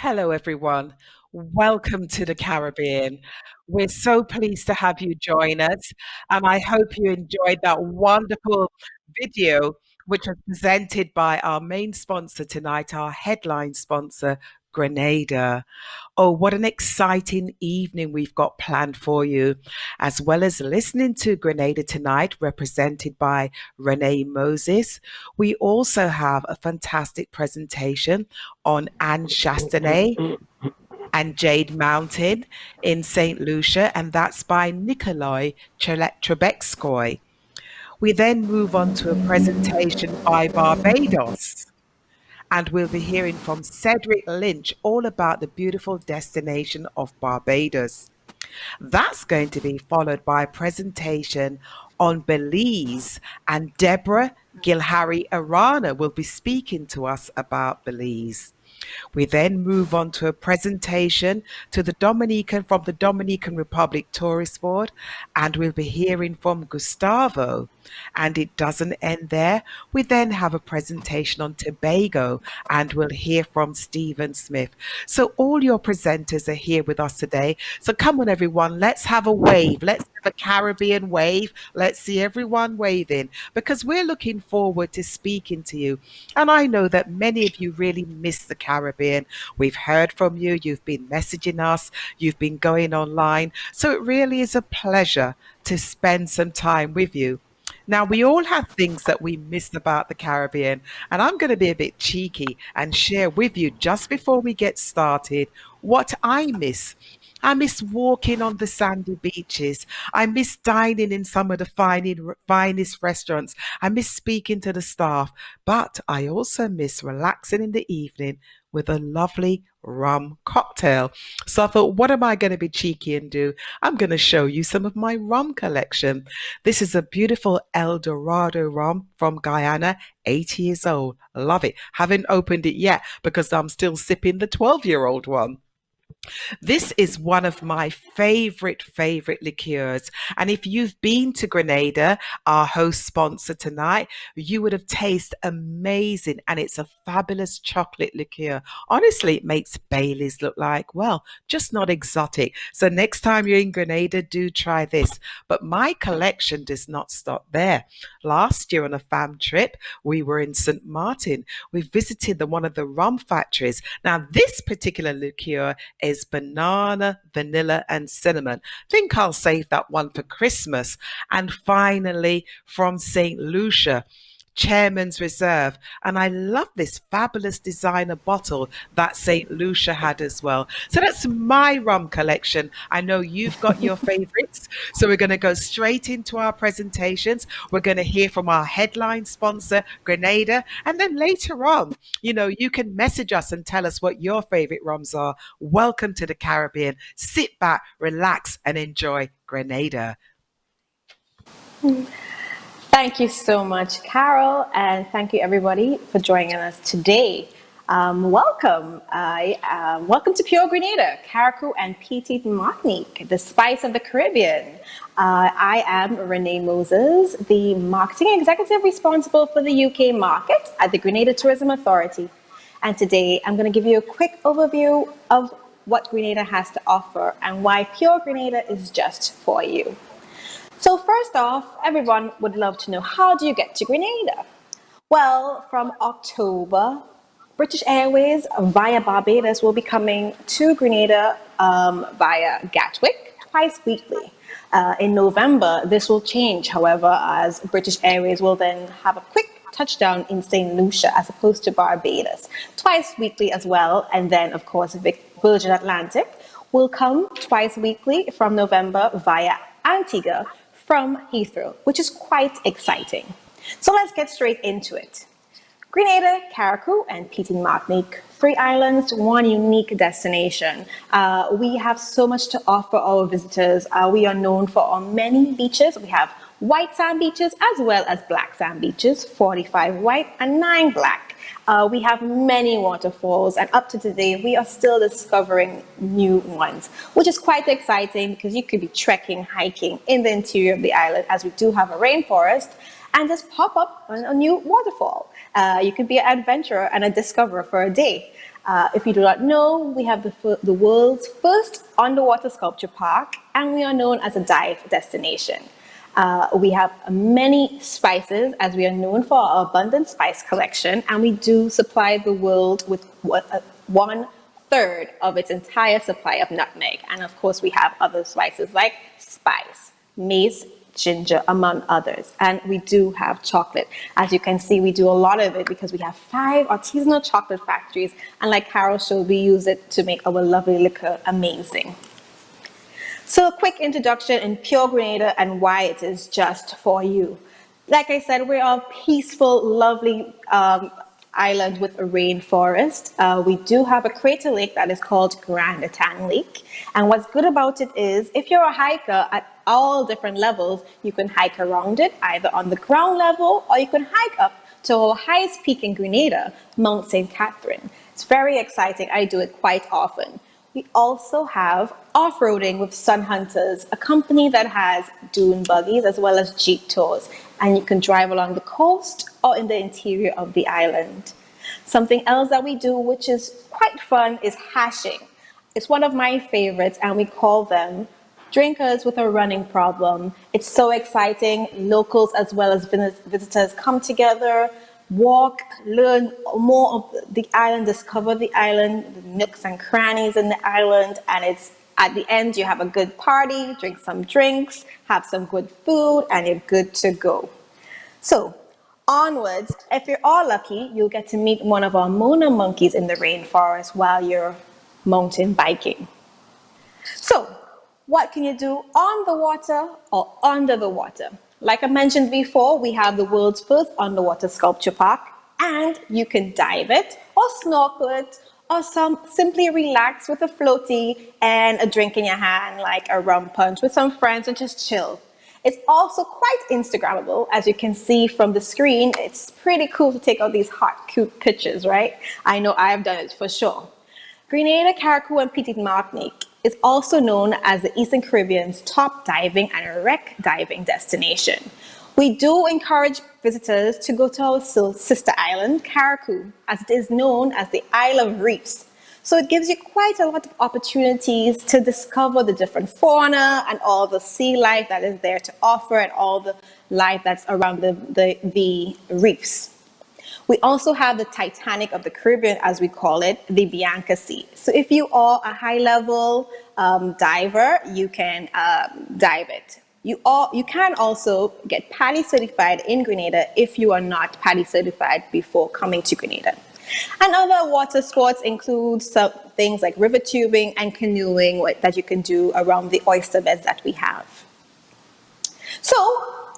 Hello, everyone. Welcome to the Caribbean. We're so pleased to have you join us, and I hope you enjoyed that wonderful video, which was presented by our main sponsor tonight, our headline sponsor, Grenada. Oh, what an exciting evening we've got planned for you, as well as listening to Grenada tonight, represented by Renee Moses. We also have a fantastic presentation on Anne Chastanet and Jade Mountain in St. Lucia, and that's by Nikolai Trebekskoy. We then move on to a presentation by Barbados, and we'll be hearing from Cedric Lynch all about the beautiful destination of Barbados. That's going to be followed by a presentation on Belize, and Deborah Gilhari Arana will be speaking to us about Belize. We then move on to a presentation to the Dominican from the Dominican Republic Tourist Board, and we'll be hearing from Gustavo. And it doesn't end there. We then have a presentation on Tobago, and we'll hear from Stephen Smith. So all your presenters are here with us today. So come on, everyone, let's have a wave. Let's have a Caribbean wave. Let's see everyone waving, because we're looking forward to speaking to you. And I know that many of you really miss the Caribbean. We've heard from you. You've been messaging us. You've been going online. So it really is a pleasure to spend some time with you. Now, we all have things that we miss about the Caribbean, and I'm going to be a bit cheeky and share with you just before we get started what I miss. I miss walking on the sandy beaches. I miss dining in some of the finest restaurants. I miss speaking to the staff, but I also miss relaxing in the evening with a lovely rum cocktail. So I thought, what am I going to be cheeky and do? I'm going to show you some of my rum collection. This is a beautiful El Dorado rum from Guyana, 80 years old. Love it. Haven't opened it yet because I'm still sipping the 12-year-old one. This is one of my favorite liqueurs. And if you've been to Grenada, our host sponsor tonight, you would have tasted amazing. And it's a fabulous chocolate liqueur. Honestly, it makes Baileys look like, well, just not exotic. So next time you're in Grenada, do try this. But my collection does not stop there. Last year on a fam trip, we were in St. Martin. We visited one of the rum factories. Now, this particular liqueur is banana, vanilla, and cinnamon. Think I'll save that one for Christmas. And finally, from St. Lucia, Chairman's Reserve. And I love this fabulous designer bottle that St. Lucia had as well. So that's my rum collection. I know you've got your favorites. So we're going to go straight into our presentations. We're going to hear from our headline sponsor, Grenada. And then later on, you can message us and tell us what your favorite rums are. Welcome to the Caribbean. Sit back, relax, and enjoy Grenada. Thank you so much, Carol, and thank you everybody for joining us today. Welcome to Pure Grenada, Caracou and Petite Martinique, the spice of the Caribbean. I am Renee Moses, the marketing executive responsible for the UK market at the Grenada Tourism Authority. And today I'm going to give you a quick overview of what Grenada has to offer and why Pure Grenada is just for you. So first off, everyone would love to know, how do you get to Grenada? Well, from October, British Airways via Barbados will be coming to Grenada via Gatwick twice weekly. In November, this will change, however, as British Airways will then have a quick touchdown in St. Lucia as opposed to Barbados, twice weekly as well. And then, of course, Virgin Atlantic will come twice weekly from November via Antigua from Heathrow, which is quite exciting. So let's get straight into it. Grenada, Caracou, and Petite Martinique, 3 islands, 1 unique destination. We have so much to offer our visitors. We are known for our many beaches. We have white sand beaches as well as black sand beaches, 45 white and 9 black. We have many waterfalls, and up to today, we are still discovering new ones, which is quite exciting because you could be trekking, hiking in the interior of the island, as we do have a rainforest. and just pop up on a new waterfall. You could be an adventurer and a discoverer for a day. If you do not know, we have the world's first underwater sculpture park, and we are known as a dive destination. We have many spices, as we are known for our abundant spice collection, and we do supply the world with 1/3 of its entire supply of nutmeg. And of course, we have other spices like spice, mace, ginger, among others. And we do have chocolate. As you can see, we do a lot of it because we have 5 artisanal chocolate factories. And like Carol showed, we use it to make our lovely liquor amazing. So a quick introduction in pure Grenada and why it is just for you. Like I said, we're a peaceful, lovely island with a rainforest. We do have a crater lake that is called Grand Etan Lake. And what's good about it is if you're a hiker at all different levels, you can hike around it either on the ground level or you can hike up to our highest peak in Grenada, Mount St. Catherine. It's very exciting. I do it quite often. We also have off-roading with Sun Hunters, a company that has dune buggies as well as jeep tours. And you can drive along the coast or in the interior of the island. Something else that we do, which is quite fun, is hashing. It's one of my favorites, and we call them drinkers with a running problem. It's so exciting. Locals as well as visitors come together, walk, learn more of the island, discover the island, the nooks and crannies in the island, and it's at the end you have a good party, drink some drinks, have some good food, and you're good to go. So onwards, if you're all lucky, you'll get to meet one of our Mona monkeys in the rainforest while you're mountain biking. So what can you do on the water or under the water? Like I mentioned before, we have the world's first underwater sculpture park, and you can dive it or snorkel it or simply relax with a floaty and a drink in your hand like a rum punch with some friends and just chill. It's also quite Instagrammable, as you can see from the screen. It's pretty cool to take all these hot, cute pictures, right? I know I've done it for sure. Grenada, Carriacou, and Petite Martinique is also known as the Eastern Caribbean's top diving and wreck diving destination. We do encourage visitors to go to our sister island, Carriacou, as it is known as the Isle of Reefs. So it gives you quite a lot of opportunities to discover the different fauna and all the sea life that is there to offer and all the life that's around the reefs. We also have the Titanic of the Caribbean, as we call it, the Bianca Sea. So if you are a high-level diver, you can dive it. You can also get PADI certified in Grenada if you are not PADI certified before coming to Grenada. And other water sports include some things like river tubing and canoeing that you can do around the oyster beds that we have. So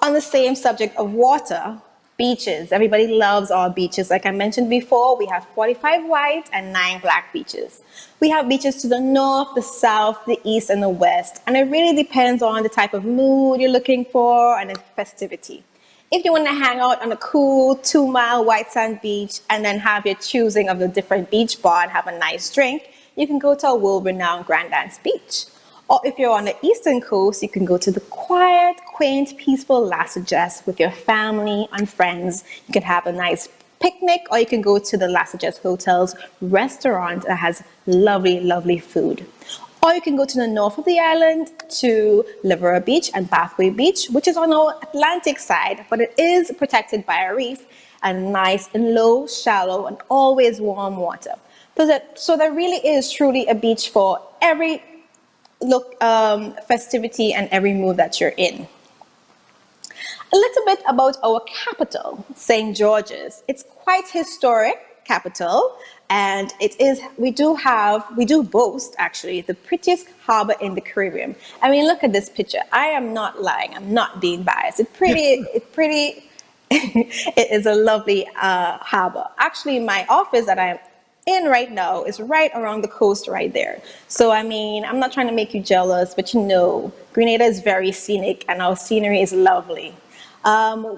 on the same subject of water, beaches. Everybody loves our beaches. Like I mentioned before, we have 45 white and 9 black beaches. We have beaches to the north, the south, the east, and the west. And it really depends on the type of mood you're looking for and the festivity. If you want to hang out on a cool 2-mile white sand beach and then have your choosing of the different beach bar and have a nice drink, you can go to a world-renowned Grand Anse Beach. Or if you're on the eastern coast, you can go to the quiet, quaint, peaceful Las Vegas with your family and friends. You can have a nice picnic, or you can go to the Las Vegas Hotel's restaurant that has lovely, lovely food. Or you can go to the north of the island to Livera Beach and Pathway Beach, which is on our Atlantic side, but it is protected by a reef and nice and low, shallow, and always warm water. So there really is truly a beach for every festivity and every mood that you're in. A little bit about our capital, St. George's. It's quite historic capital, and we do boast actually the prettiest harbor in the Caribbean. I mean, look at this picture. I am not lying. I'm not being biased. It is a lovely harbor. Actually, my office that I am in right now is right around the coast right there. So I mean, I'm not trying to make you jealous, but you know, Grenada is very scenic and our scenery is lovely.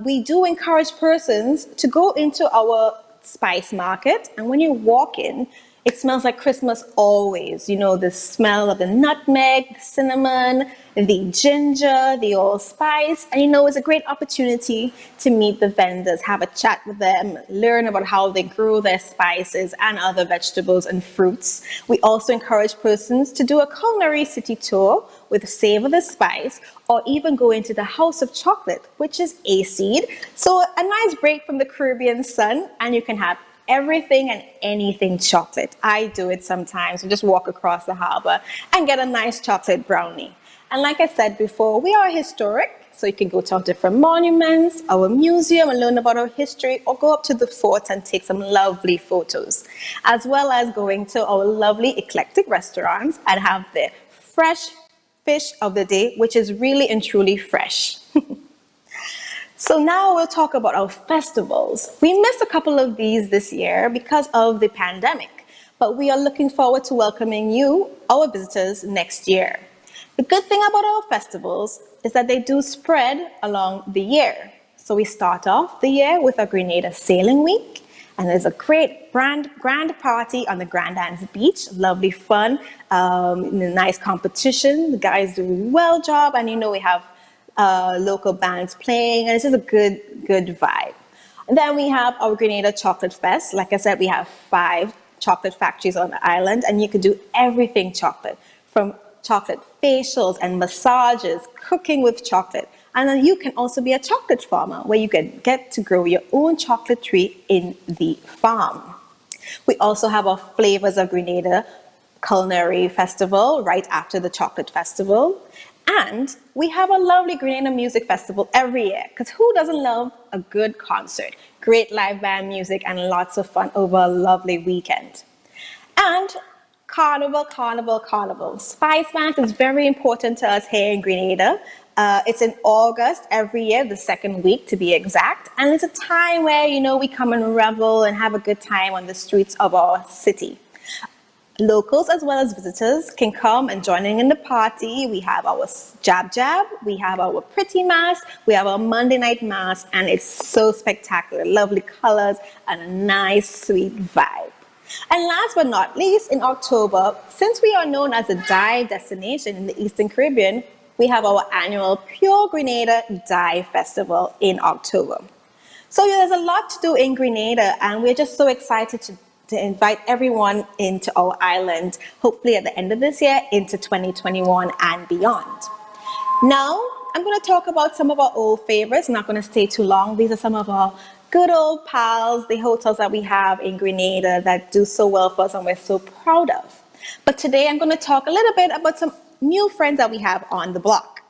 We do encourage persons to go into our spice market, and when you walk in, It smells like Christmas always. You know, the smell of the nutmeg, the cinnamon, the ginger, the allspice. And you know, it's a great opportunity to meet the vendors, have a chat with them, learn about how they grow their spices and other vegetables and fruits. We also encourage persons to do a culinary city tour with Savor the Spice, or even go into the House of Chocolate, which is a seed. So a nice break from the Caribbean sun, and you can have everything and anything chocolate. I do it sometimes. We just walk across the harbor and get a nice chocolate brownie. And like I said before, we are historic, so you can go to our different monuments, our museum, and learn about our history, or go up to the forts and take some lovely photos, as well as going to our lovely eclectic restaurants and have the fresh fish of the day, which is really and truly fresh. So now we'll talk about our festivals. We missed a couple of these this year because of the pandemic, but we are looking forward to welcoming you, our visitors, next year. The good thing about our festivals is that they do spread along the year. So we start off the year with a Grenada Sailing Week, and there's a great grand party on the Grand Anse Beach. Lovely fun, nice competition. The guys do a well job, and you know we have local bands playing, and it's just a good vibe. And then we have our Grenada Chocolate Fest. Like I said, we have 5 chocolate factories on the island, and you can do everything chocolate, from chocolate facials and massages, cooking with chocolate. And then you can also be a chocolate farmer, where you can get to grow your own chocolate tree in the farm. We also have our Flavors of Grenada Culinary Festival right after the Chocolate Festival. And we have a lovely Grenada Music Festival every year, because who doesn't love a good concert? Great live band music and lots of fun over a lovely weekend. And Carnival. Spice Month is very important to us here in Grenada. It's in August every year, the second week to be exact. And it's a time where, you know, we come and revel and have a good time on the streets of our city. Locals as well as visitors can come and join in the party. We have our Jab Jab, we have our Pretty Mass, we have our Monday Night Mass, and it's so spectacular. Lovely colors and a nice, sweet vibe. And last but not least, in October, since we are known as a dive destination in the Eastern Caribbean, we have our annual Pure Grenada Dive Festival in October. So there's a lot to do in Grenada, and we're just so excited to invite everyone into our island, hopefully at the end of this year, into 2021 and beyond. Now, I'm going to talk about some of our old favorites. I'm not going to stay too long. These are some of our good old pals, the hotels that we have in Grenada that do so well for us and we're so proud of. But today I'm going to talk a little bit about some new friends that we have on the block.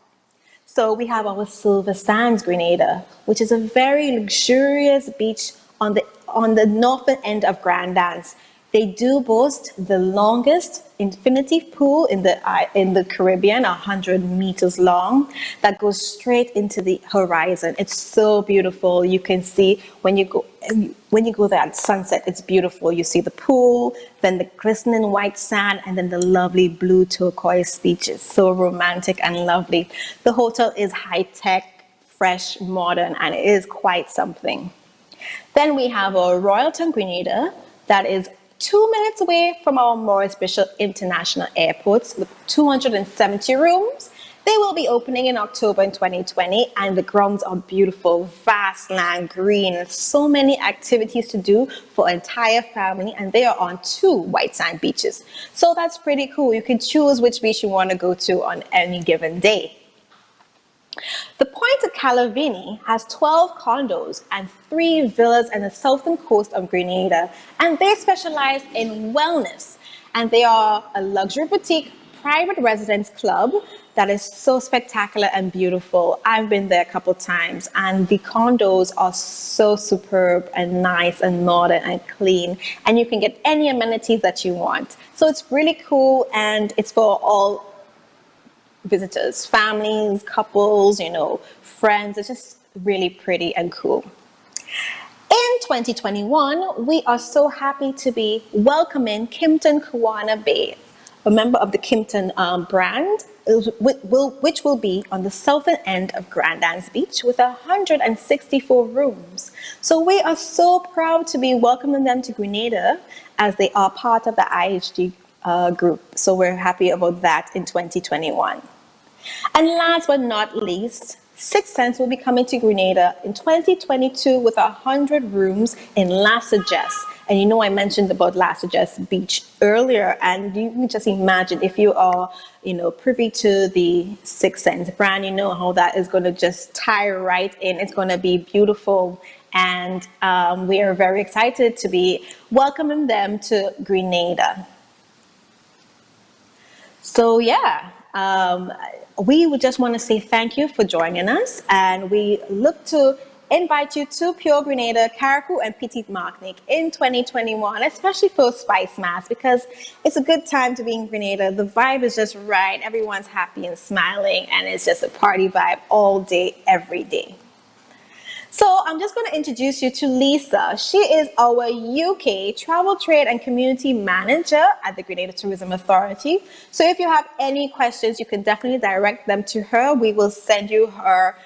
So we have our Silver Sands Grenada, which is a very luxurious beach on the northern end of Grand Anse. They do boast the longest infinity pool in the Caribbean, 100 meters long, that goes straight into the horizon. It's so beautiful. You can see when you go there at sunset, it's beautiful. You see the pool, then the glistening white sand, and then the lovely blue turquoise beaches. So romantic and lovely. The hotel is high-tech, fresh, modern, and it is quite something. Then we have our Royalton Grenada that is 2 minutes away from our Maurice Bishop International Airport with 270 rooms. They will be opening in October in 2020, and the grounds are beautiful, vast land, green, so many activities to do for an entire family, and they are on 2 white sand beaches. So that's pretty cool. You can choose which beach you want to go to on any given day. The Point of Calavini has 12 condos and 3 villas on the southern coast of Grenada, and they specialize in wellness, and they are a luxury boutique private residence club that is so spectacular and beautiful. I've been there a couple times, and the condos are so superb and nice and modern and clean, and you can get any amenities that you want. So it's really cool, and it's for all visitors, families, couples, friends. It's just really pretty and cool. In 2021, we are so happy to be welcoming Kimpton Kawana Bay, a member of the Kimpton brand, which will be on the southern end of Grand Anse Beach with 164 rooms. So we are so proud to be welcoming them to Grenada as they are part of the IHG group. So we're happy about that in 2021. And last but not least, Sixth Sense will be coming to Grenada in 2022 with 100 rooms in La Sagesse. And you know I mentioned about La Sagesse Beach earlier, and you can just imagine if you are, privy to the Sixth Sense brand, you know how that is going to just tie right in. It's going to be beautiful, and we are very excited to be welcoming them to Grenada. So yeah, we would just want to say thank you for joining us, and we look to invite you to Pure Grenada, Carriacou, and Petite Martinique in 2021, especially for Spice Mass, because it's a good time to be in Grenada. The vibe is just right. Everyone's happy and smiling, and it's just a party vibe all day, every day. So I'm just going to introduce you to Lisa. She is our UK Travel, Trade and Community Manager at the Grenada Tourism Authority. So if you have any questions, you can definitely direct them to her. We will send you her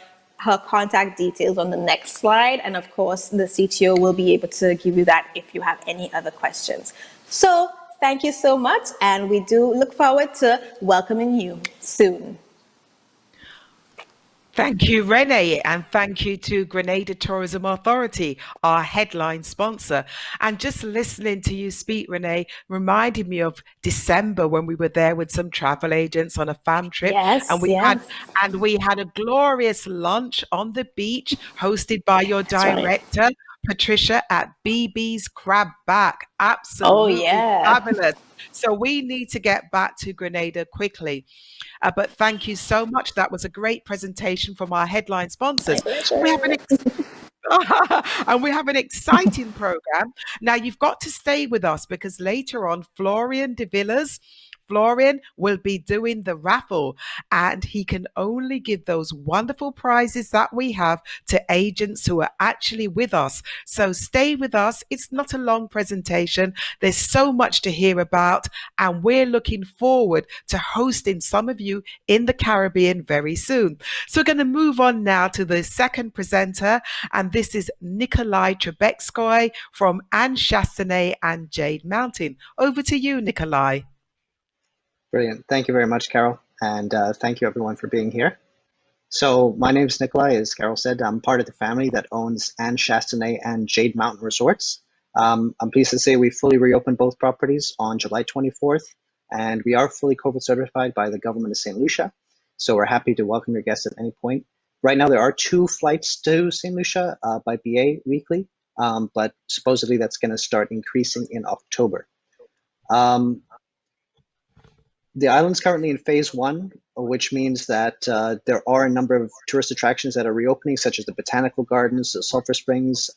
contact details on the next slide. And of course, the CTO will be able to give you that if you have any other questions. So thank you so much. And we do look forward to welcoming you soon. Thank you, Renee, and thank you to Grenada Tourism Authority, our headline sponsor. And just listening to you speak, Renee, reminded me of December when we were there with some travel agents on a fam trip. Yes, and we had a glorious lunch on the beach hosted by your That's right. director, Patricia, at BB's Crab Back. Oh, Absolutely yeah. fabulous. So we need to get back to Grenada quickly. But thank you so much. That was a great presentation from our headline My sponsors. pleasure. We have an and we have an exciting program. Now you've got to stay with us because later on, Florian will be doing the raffle, and he can only give those wonderful prizes that we have to agents who are actually with us. So stay with us. It's not a long presentation. There's so much to hear about, and we're looking forward to hosting some of you in the Caribbean very soon. So we're going to move on now to the second presenter, and this is Nikolai Trebekskoy from Anse, Chastanet and Jade Mountain. Over to you, Nikolai. Brilliant. Thank you very much, Carol. And thank you, everyone, for being here. So my name is Nikolai. As Carol said, I'm part of the family that owns Anse, Chastanet and Jade Mountain Resorts. I'm pleased to say we fully reopened both properties on July 24th, and we are fully COVID certified by the government of St. Lucia. So we're happy to welcome your guests at any point. Right now, there are 2 flights to St. Lucia by BA weekly, but supposedly that's going to start increasing in October. The island's currently in phase 1, which means that there are a number of tourist attractions that are reopening, such as the botanical gardens, the sulfur springs.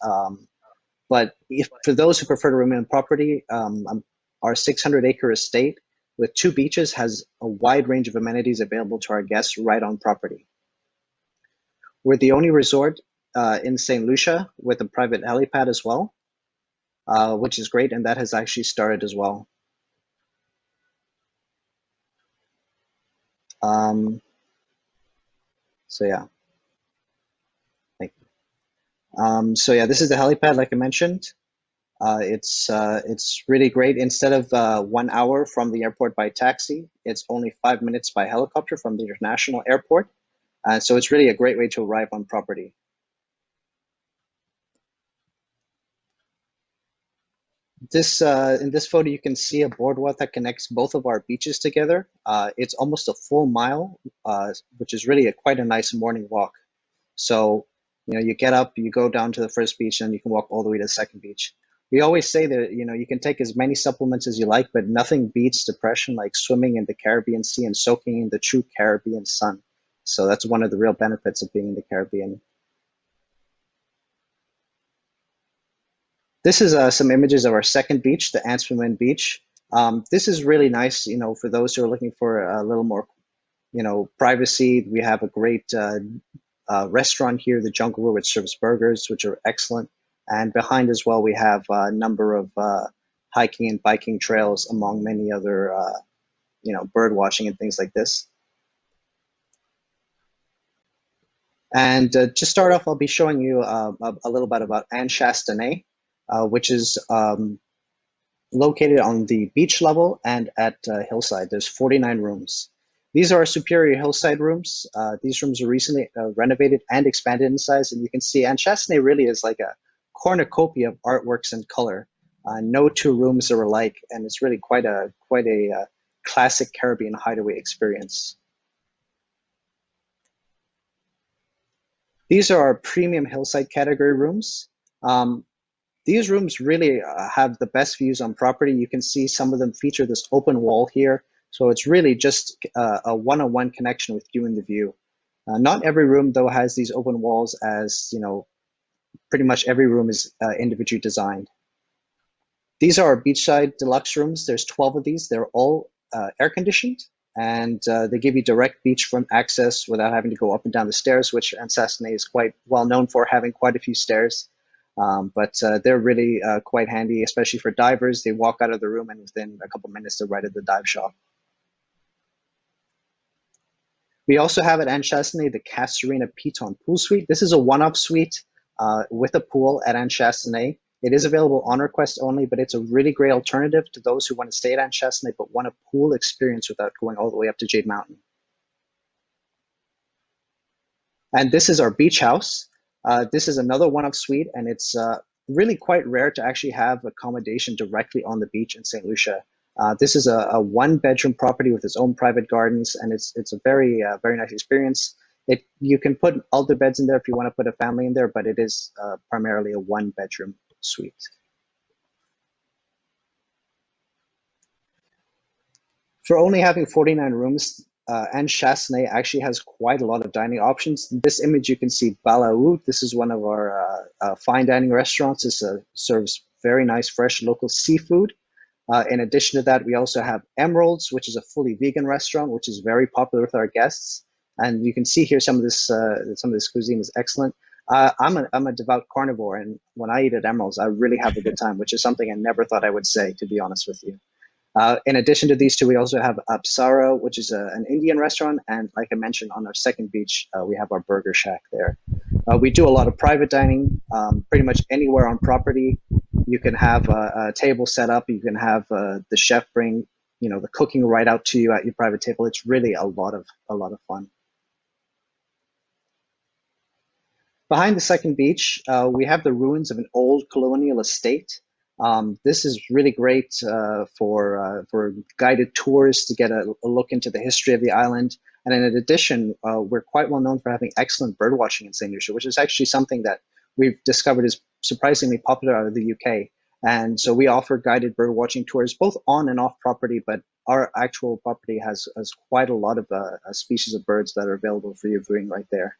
But for those who prefer to remain on property, our 600-acre estate with 2 beaches has a wide range of amenities available to our guests right on property. We're the only resort in St. Lucia with a private helipad as well, which is great, and that has actually started as well. So yeah, thank you. So yeah, this is the helipad, like I mentioned. It's really great. Instead of 1 hour from the airport by taxi, it's only 5 minutes by helicopter from the international airport. So it's really a great way to arrive on property. In this photo, you can see a boardwalk that connects both of our beaches together. It's almost a full mile, which is really quite a nice morning walk. So, you get up, you go down to the first beach, and you can walk all the way to the second beach. We always say that, you can take as many supplements as you like, but nothing beats depression like swimming in the Caribbean Sea and soaking in the true Caribbean sun. So that's one of the real benefits of being in the Caribbean. This is some images of our second beach, the Anse Beach. This is really nice, for those who are looking for a little more, privacy. We have a great restaurant here, the Jungle Room, which serves burgers, which are excellent. And behind as well, we have a number of hiking and biking trails, among many other bird watching and things like this. And to start off, I'll be showing you a little bit about Anse Chastanet, which is located on the beach level and at Hillside. There's 49 rooms. These are superior hillside rooms. These rooms are recently renovated and expanded in size, and you can see Anse Chastanet really is like a cornucopia of artworks and color. No two rooms are alike, and it's really quite a classic Caribbean hideaway experience. These are our premium hillside category rooms. These rooms really have the best views on property. You can see some of them feature this open wall here. So it's really just a one-on-one connection with you and the view. Not every room, though, has these open walls, as pretty much every room is individually designed. These are our beachside deluxe rooms. There's 12 of these. They're all air-conditioned, and they give you direct beachfront access without having to go up and down the stairs, which Anse Chastanet is quite well known for, having quite a few stairs. But they're really quite handy, especially for divers. They walk out of the room, and within a couple minutes, they're right at the dive shop. We also have at Anse Chastanet the Casa Serena Piton Pool Suite. This is a one-off suite with a pool at Anse Chastanet. It is available on request only, but it's a really great alternative to those who want to stay at Anse Chastanet but want a pool experience without going all the way up to Jade Mountain. And this is our beach house. This is another one-off suite, and it's really quite rare to actually have accommodation directly on the beach in St. Lucia. This is a one-bedroom property with its own private gardens, and it's a very nice experience. You can put other beds in there if you want to put a family in there, but it is primarily a one-bedroom suite. For only having 49 rooms, Anse Chastanet actually has quite a lot of dining options. In this image, you can see Balaou. This is one of our fine dining restaurants. This serves very nice, fresh, local seafood. In addition to that, we also have Emeralds, which is a fully vegan restaurant, which is very popular with our guests. And you can see here some of this cuisine is excellent. I'm a devout carnivore, and when I eat at Emeralds, I really have a good time, which is something I never thought I would say, to be honest with you. In addition to these two, we also have Apsara, which is an Indian restaurant. And like I mentioned, on our second beach, we have our Burger Shack there. We do a lot of private dining, pretty much anywhere on property. You can have a table set up. You can have the chef bring, the cooking right out to you at your private table. It's really a lot of fun. Behind the second beach, we have the ruins of an old colonial estate. This is really great for guided tours to get a look into the history of the island. And in addition, we're quite well known for having excellent bird watching in St. Lucia, which is actually something that we've discovered is surprisingly popular out of the UK. And so we offer guided bird watching tours both on and off property, but our actual property has quite a lot of species of birds that are available for your viewing right there.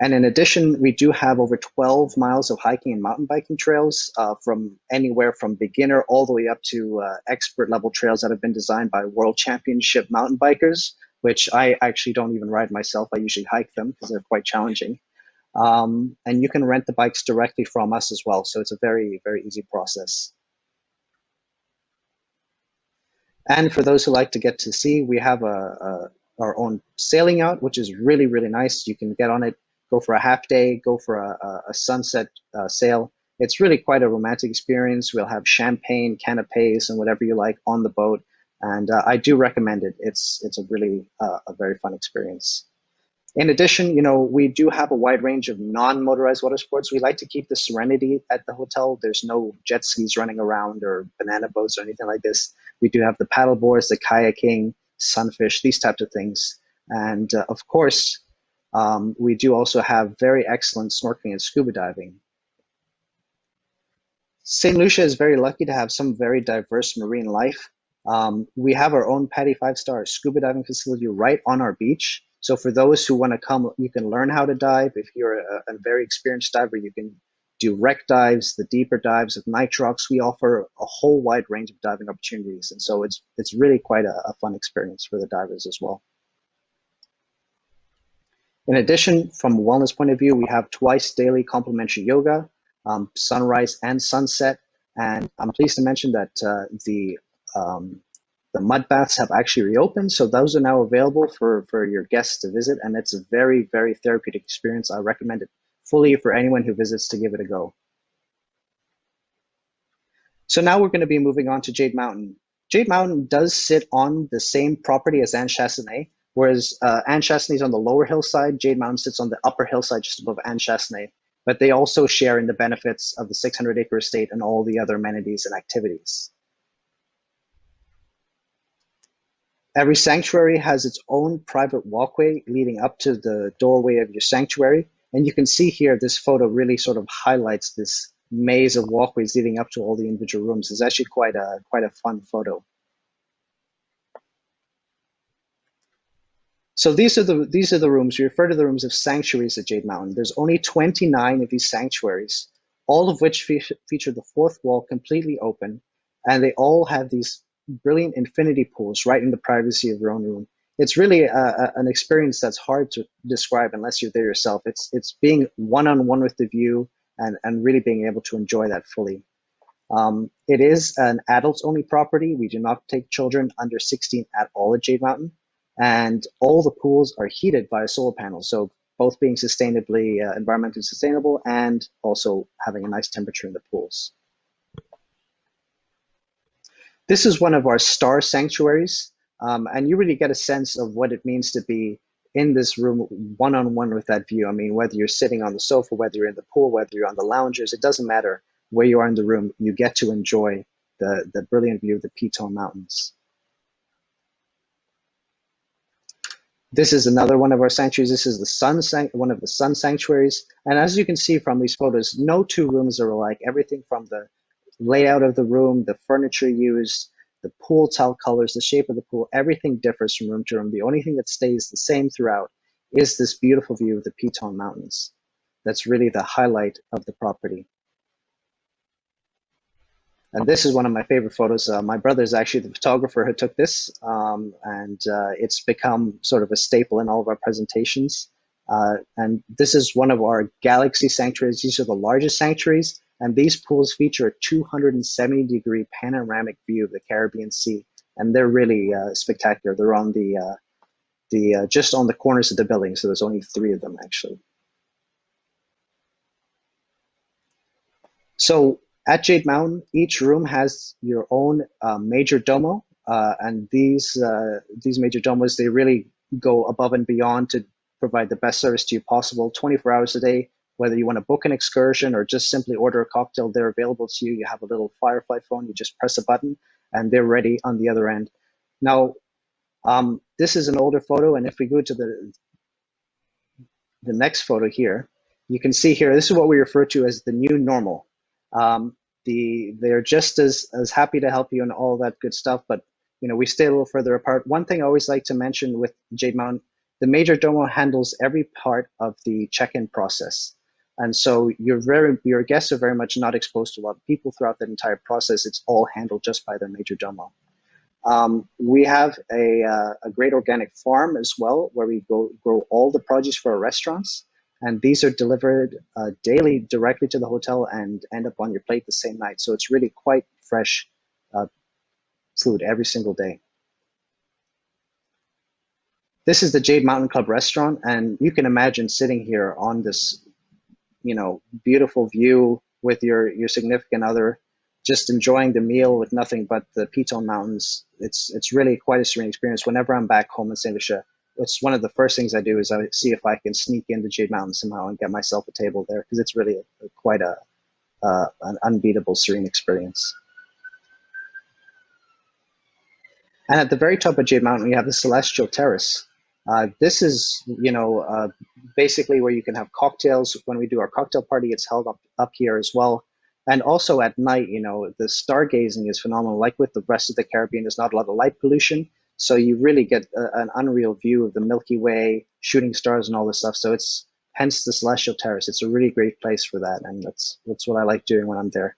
And in addition, we do have over 12 miles of hiking and mountain biking trails from anywhere from beginner all the way up to expert level trails that have been designed by world championship mountain bikers, which I actually don't even ride myself. I usually hike them because they're quite challenging. And you can rent the bikes directly from us as well. So it's a very, very easy process. And for those who like to get to sea, we have our own sailing yacht, which is really, really nice. You can get on it, go for a half day, go for a sunset sail. It's really quite a romantic experience. We'll have champagne, canapes, and whatever you like on the boat. And I do recommend it. It's a really a very fun experience. In addition, we do have a wide range of non-motorized water sports. We like to keep the serenity at the hotel. There's no jet skis running around or banana boats or anything like this. We do have the paddle boards, the kayaking, sunfish, these types of things. And of course, we do also have very excellent snorkeling and scuba diving. St. Lucia is very lucky to have some very diverse marine life. We have our own PADI 5-star scuba diving facility right on our beach. So for those who want to come, you can learn how to dive. If you're a very experienced diver, you can do wreck dives, the deeper dives of nitrox. We offer a whole wide range of diving opportunities. And so it's really quite a fun experience for the divers as well. In addition, from a wellness point of view, we have twice daily complimentary yoga, sunrise and sunset. And I'm pleased to mention that the The mud baths have actually reopened, so those are now available for your guests to visit, and it's a very, very therapeutic experience. I recommend it fully for anyone who visits to give it a go. So now we're going to be moving on to Jade Mountain. Jade Mountain does sit on the same property as Anse Chastanet, whereas Anse Chastanet is on the lower hillside, Jade Mountain sits on the upper hillside just above Anse Chastanet, but they also share in the benefits of the 600-acre estate and all the other amenities and activities. Every sanctuary has its own private walkway leading up to the doorway of your sanctuary. And you can see here, this photo really sort of highlights this maze of walkways leading up to all the individual rooms. It's actually quite a fun photo. So these are the rooms. We refer to the rooms of sanctuaries at Jade Mountain. There's only 29 of these sanctuaries, all of which feature the fourth wall completely open, and they all have these brilliant infinity pools right in the privacy of your own room. It's really an experience that's hard to describe unless you're there yourself. It's being one-on-one with the view and really being able to enjoy that fully. It is an adults-only property. We do not take children under 16 at all at Jade Mountain. And all the pools are heated by a solar panel, so both being sustainably, environmentally sustainable and also having a nice temperature in the pools. This is one of our star sanctuaries, and you really get a sense of what it means to be in this room one-on-one with that view. I mean, whether you're sitting on the sofa, whether you're in the pool, whether you're on the loungers, it doesn't matter where you are in the room, you get to enjoy the brilliant view of the Piton Mountains. This is another one of our sanctuaries. This is one of the sun sanctuaries. And as you can see from these photos, no two rooms are alike. Everything from the layout of the room, the furniture used, the pool tile colors, the shape of the pool, everything differs from room to room. The only thing that stays the same throughout is this beautiful view of the Piton Mountains. That's really the highlight of the property. And this is one of my favorite photos. My brother is actually the photographer who took this, and it's become sort of a staple in all of our presentations. And this is one of our Galaxy sanctuaries. These are the largest sanctuaries, and these pools feature a 270-degree panoramic view of the Caribbean Sea, and they're really spectacular. They're on the just on the corners of the building, so there's only 3 of them actually. So at Jade Mountain, each room has your own major domo, and these major domos, they really go above and beyond to provide the best service to you possible 24 hours a day. Whether you want to book an excursion or just simply order a cocktail, they're available to you. You have a little Firefly phone, you just press a button and they're ready on the other end. Now, this is an older photo, and if we go to the next photo here, you can see here, this is what we refer to as the new normal. They're just as happy to help you and all that good stuff, but we stay a little further apart. One thing I always like to mention with Jade Mountain, the major domo handles every part of the check-in process. And so your guests are very much not exposed to a lot of people throughout that entire process. It's all handled just by their major domo. We have a great organic farm as well, where we grow all the produce for our restaurants. And these are delivered daily directly to the hotel and end up on your plate the same night. So it's really quite fresh food every single day. This is the Jade Mountain Club restaurant, and you can imagine sitting here on this, beautiful view with your significant other, just enjoying the meal with nothing but the Piton Mountains. It's really quite a serene experience. Whenever I'm back home in Saint Lucia, it's one of the first things I do is I see if I can sneak into Jade Mountain somehow and get myself a table there, because it's really quite an unbeatable serene experience. And at the very top of Jade Mountain, we have the Celestial Terrace. This is, basically where you can have cocktails. When we do our cocktail party, it's held up here as well. And also at night, the stargazing is phenomenal. Like with the rest of the Caribbean, there's not a lot of light pollution. So you really get an unreal view of the Milky Way, shooting stars and all this stuff. So it's hence the Celestial Terrace. It's a really great place for that. And that's what I like doing when I'm there.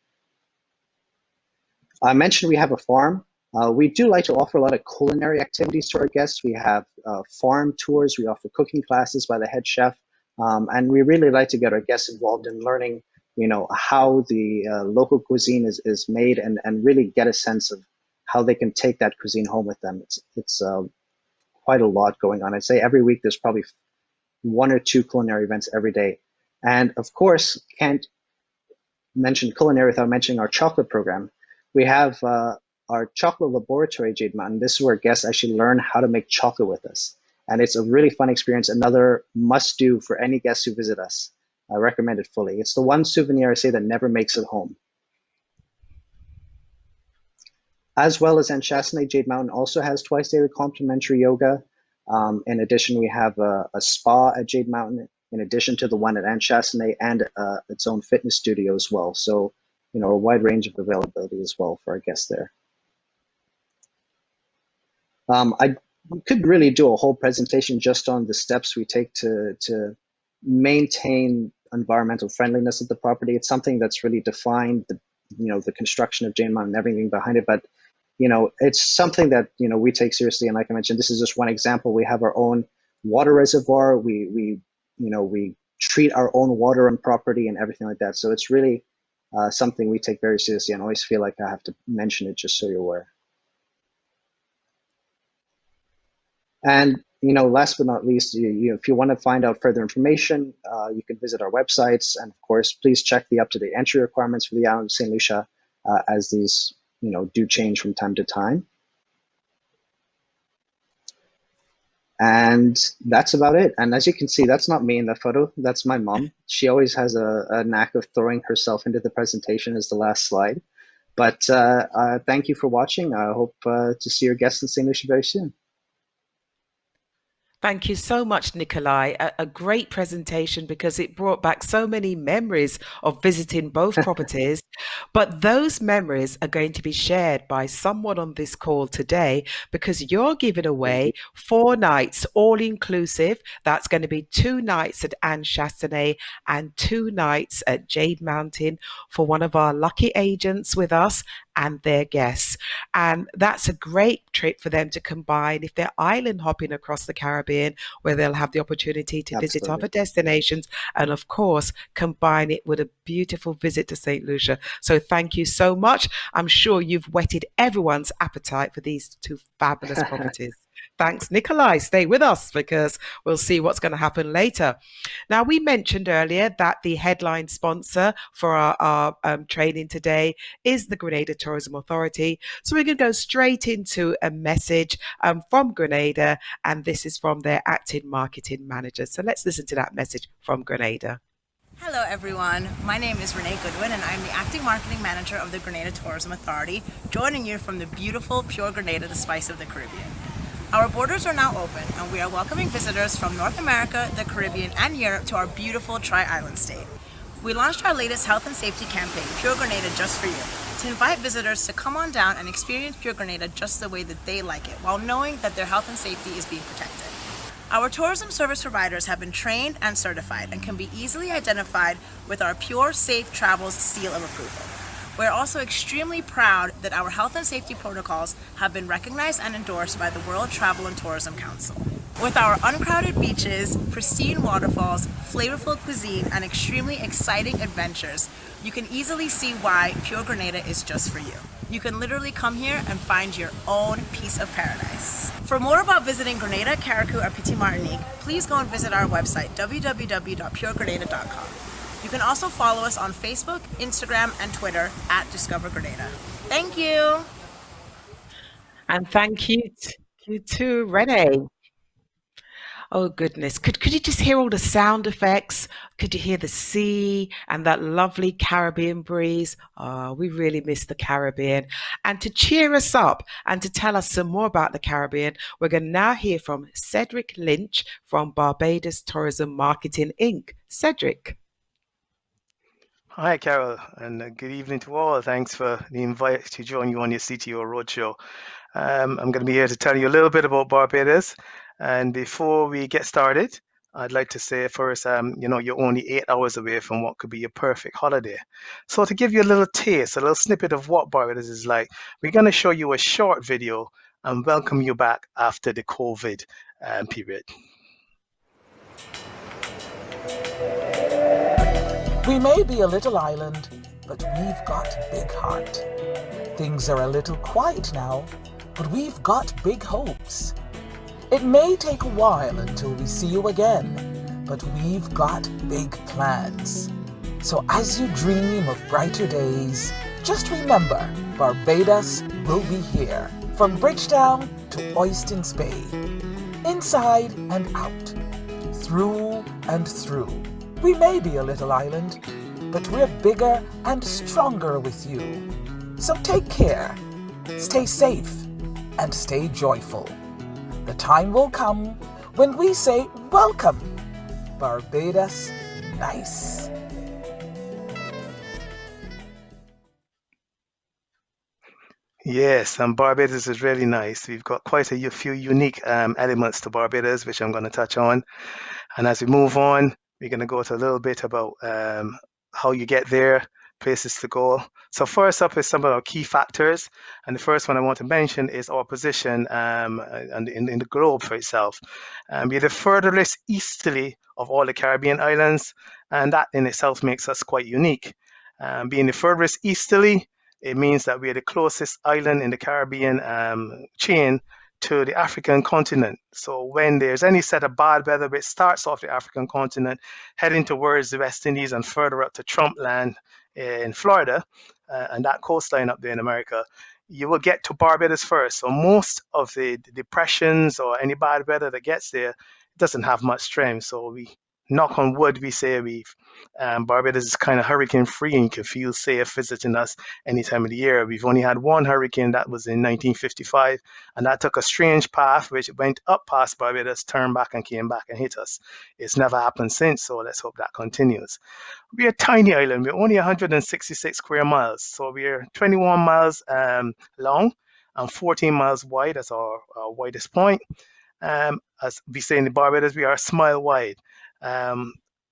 I mentioned we have a farm. We do like to offer a lot of culinary activities to our guests. We have farm tours. We offer cooking classes by the head chef. And we really like to get our guests involved in learning, how the local cuisine is made and really get a sense of how they can take that cuisine home with them. It's quite a lot going on. I'd say every week there's probably 1 or 2 culinary events every day. And of course, can't mention culinary without mentioning our chocolate program. We have our chocolate laboratory at Jade Mountain. This is where guests actually learn how to make chocolate with us. And it's a really fun experience, another must-do for any guests who visit us. I recommend it fully. It's the one souvenir I say that never makes it home. As well as Anse, Jade Mountain also has twice daily complimentary yoga. In addition, we have a spa at Jade Mountain, in addition to the one at Anse, and its own fitness studio as well. So, a wide range of availability as well for our guests there. I could really do a whole presentation just on the steps we take to maintain environmental friendliness of the property. It's something that's really defined the construction of Jade Mountain and everything behind it. But it's something that we take seriously. And like I mentioned, this is just one example. We have our own water reservoir. We treat our own water on property and everything like that. So it's really something we take very seriously, and always feel like I have to mention it just so you're aware. And last but not least, if you want to find out further information, you can visit our websites, and of course, please check the up-to-date entry requirements for the island of St. Lucia, as these do change from time to time. And that's about it. And as you can see, that's not me in the photo. That's my mom. She always has a knack of throwing herself into the presentation as the last slide. But thank you for watching. I hope to see your guests in St. Lucia very soon. Thank you so much, Nikolai. A great presentation, because it brought back so many memories of visiting both properties. But those memories are going to be shared by someone on this call today, because you're giving away 4 nights, all inclusive. That's going to be 2 nights at Anse Chastanet and 2 nights at Jade Mountain for one of our lucky agents with us and their guests. And that's a great trip for them to combine if they're island hopping across the Caribbean, where they'll have the opportunity to visit other destinations, and of course combine it with a beautiful visit to St. Lucia. So thank you so much. I'm sure you've whetted everyone's appetite for these 2 fabulous properties. Thanks, Nikolai. Stay with us, because we'll see what's going to happen later. Now, we mentioned earlier that the headline sponsor for our training today is the Grenada Tourism Authority. So we're going to go straight into a message from Grenada, and this is from their acting marketing manager. So let's listen to that message from Grenada. Hello everyone, my name is Renee Goodwin, and I'm the Acting Marketing Manager of the Grenada Tourism Authority, joining you from the beautiful, pure Grenada, the spice of the Caribbean. Our borders are now open, and we are welcoming visitors from North America, the Caribbean, and Europe to our beautiful Tri-Island state. We launched our latest health and safety campaign, Pure Grenada Just For You, to invite visitors to come on down and experience Pure Grenada just the way that they like it, while knowing that their health and safety is being protected. Our tourism service providers have been trained and certified and can be easily identified with our Pure Safe Travels seal of approval. We're also extremely proud that our health and safety protocols have been recognized and endorsed by the World Travel and Tourism Council. With our uncrowded beaches, pristine waterfalls, flavorful cuisine, and extremely exciting adventures, you can easily see why Pure Grenada is just for you. You can literally come here and find your own piece of paradise. For more about visiting Grenada, Carriacou, or Petite Martinique, please go and visit our website, www.puregrenada.com. You can also follow us on Facebook, Instagram, and Twitter at Discover Grenada. Thank you. And thank you to Renee. Oh goodness, could you just hear all the sound effects? Could you hear the sea and that lovely Caribbean breeze? Oh, we really miss the Caribbean. And to cheer us up and to tell us some more about the Caribbean, we're going to now hear from Cedric Lynch from Barbados Tourism Marketing Inc. Cedric. Hi, Carol, and good evening to all. Thanks for the invite to join you on your CTO Roadshow. I'm going to be here to tell you a little bit about Barbados. And before we get started, I'd like to say first, you're only 8 hours away from what could be a perfect holiday. So to give you a little taste, a little snippet of what Barbados is like, we're going to show you a short video and welcome you back after the COVID period. We may be a little island, but we've got big heart. things are a little quiet now, but we've got big hopes. It may take a while until we see you again, but we've got big plans. So as you dream of brighter days, just remember, Barbados will be here, from Bridgetown to Oystins Bay, inside and out, through and through. We may be a little island, but we're bigger and stronger with you. So take care, stay safe, and stay joyful. The time will come when we say, welcome, Barbados nice. Yes, and Barbados is really nice. We've got quite a few unique elements to Barbados, which I'm going to touch on. And as we move on, we're going to go to a little bit about how you get there, places to go. So first up is some of our key factors. And the first one I want to mention is our position in the globe for itself. We're the furthest easterly of all the Caribbean islands, and that in itself makes us quite unique. Being the furthest easterly, it means that we're the closest island in the Caribbean chain to the African continent. So when there's any set of bad weather which starts off the African continent, heading towards the West Indies and further up to Trump land in Florida, and that coastline up there in America, you will get to Barbados first. So most of the depressions or any bad weather that gets there doesn't have much strength. So we knock on wood, we say Barbados is kind of hurricane free and you can feel safe visiting us any time of the year. We've only had one hurricane, that was in 1955, and that took a strange path which went up past Barbados, turned back and came back and hit us. It's never happened since, so let's hope that continues. We're a tiny island. We're only 166 square miles, so we're 21 miles long and 14 miles wide. That's our widest point. As we say in the Barbados, we are a smile wide.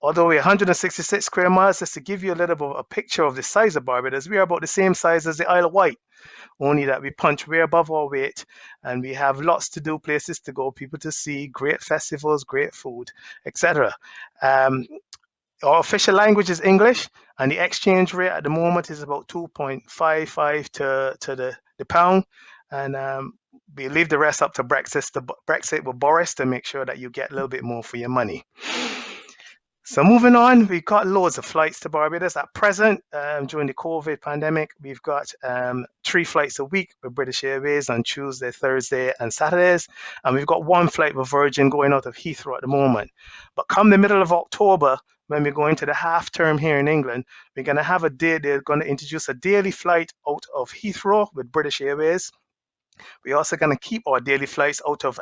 Although we're 166 square miles, just to give you a little bit of a picture of the size of Barbados, we are about the same size as the Isle of Wight, only that we punch way above our weight, and we have lots to do, places to go, people to see, great festivals, great food, etc. Our official language is English, and the exchange rate at the moment is about 2.55 to the pound, and we leave the rest up to Brexit with Boris to make sure that you get a little bit more for your money. So moving on, we've got loads of flights to Barbados. At present, during the COVID pandemic, we've got 3 flights a week with British Airways on Tuesday, Thursday, and Saturdays. And we've got 1 flight with Virgin going out of Heathrow at the moment. But come the middle of October, when we're going to the half term here in England, we're going to have they're going to introduce a daily flight out of Heathrow with British Airways. We're also going to keep our daily flights out of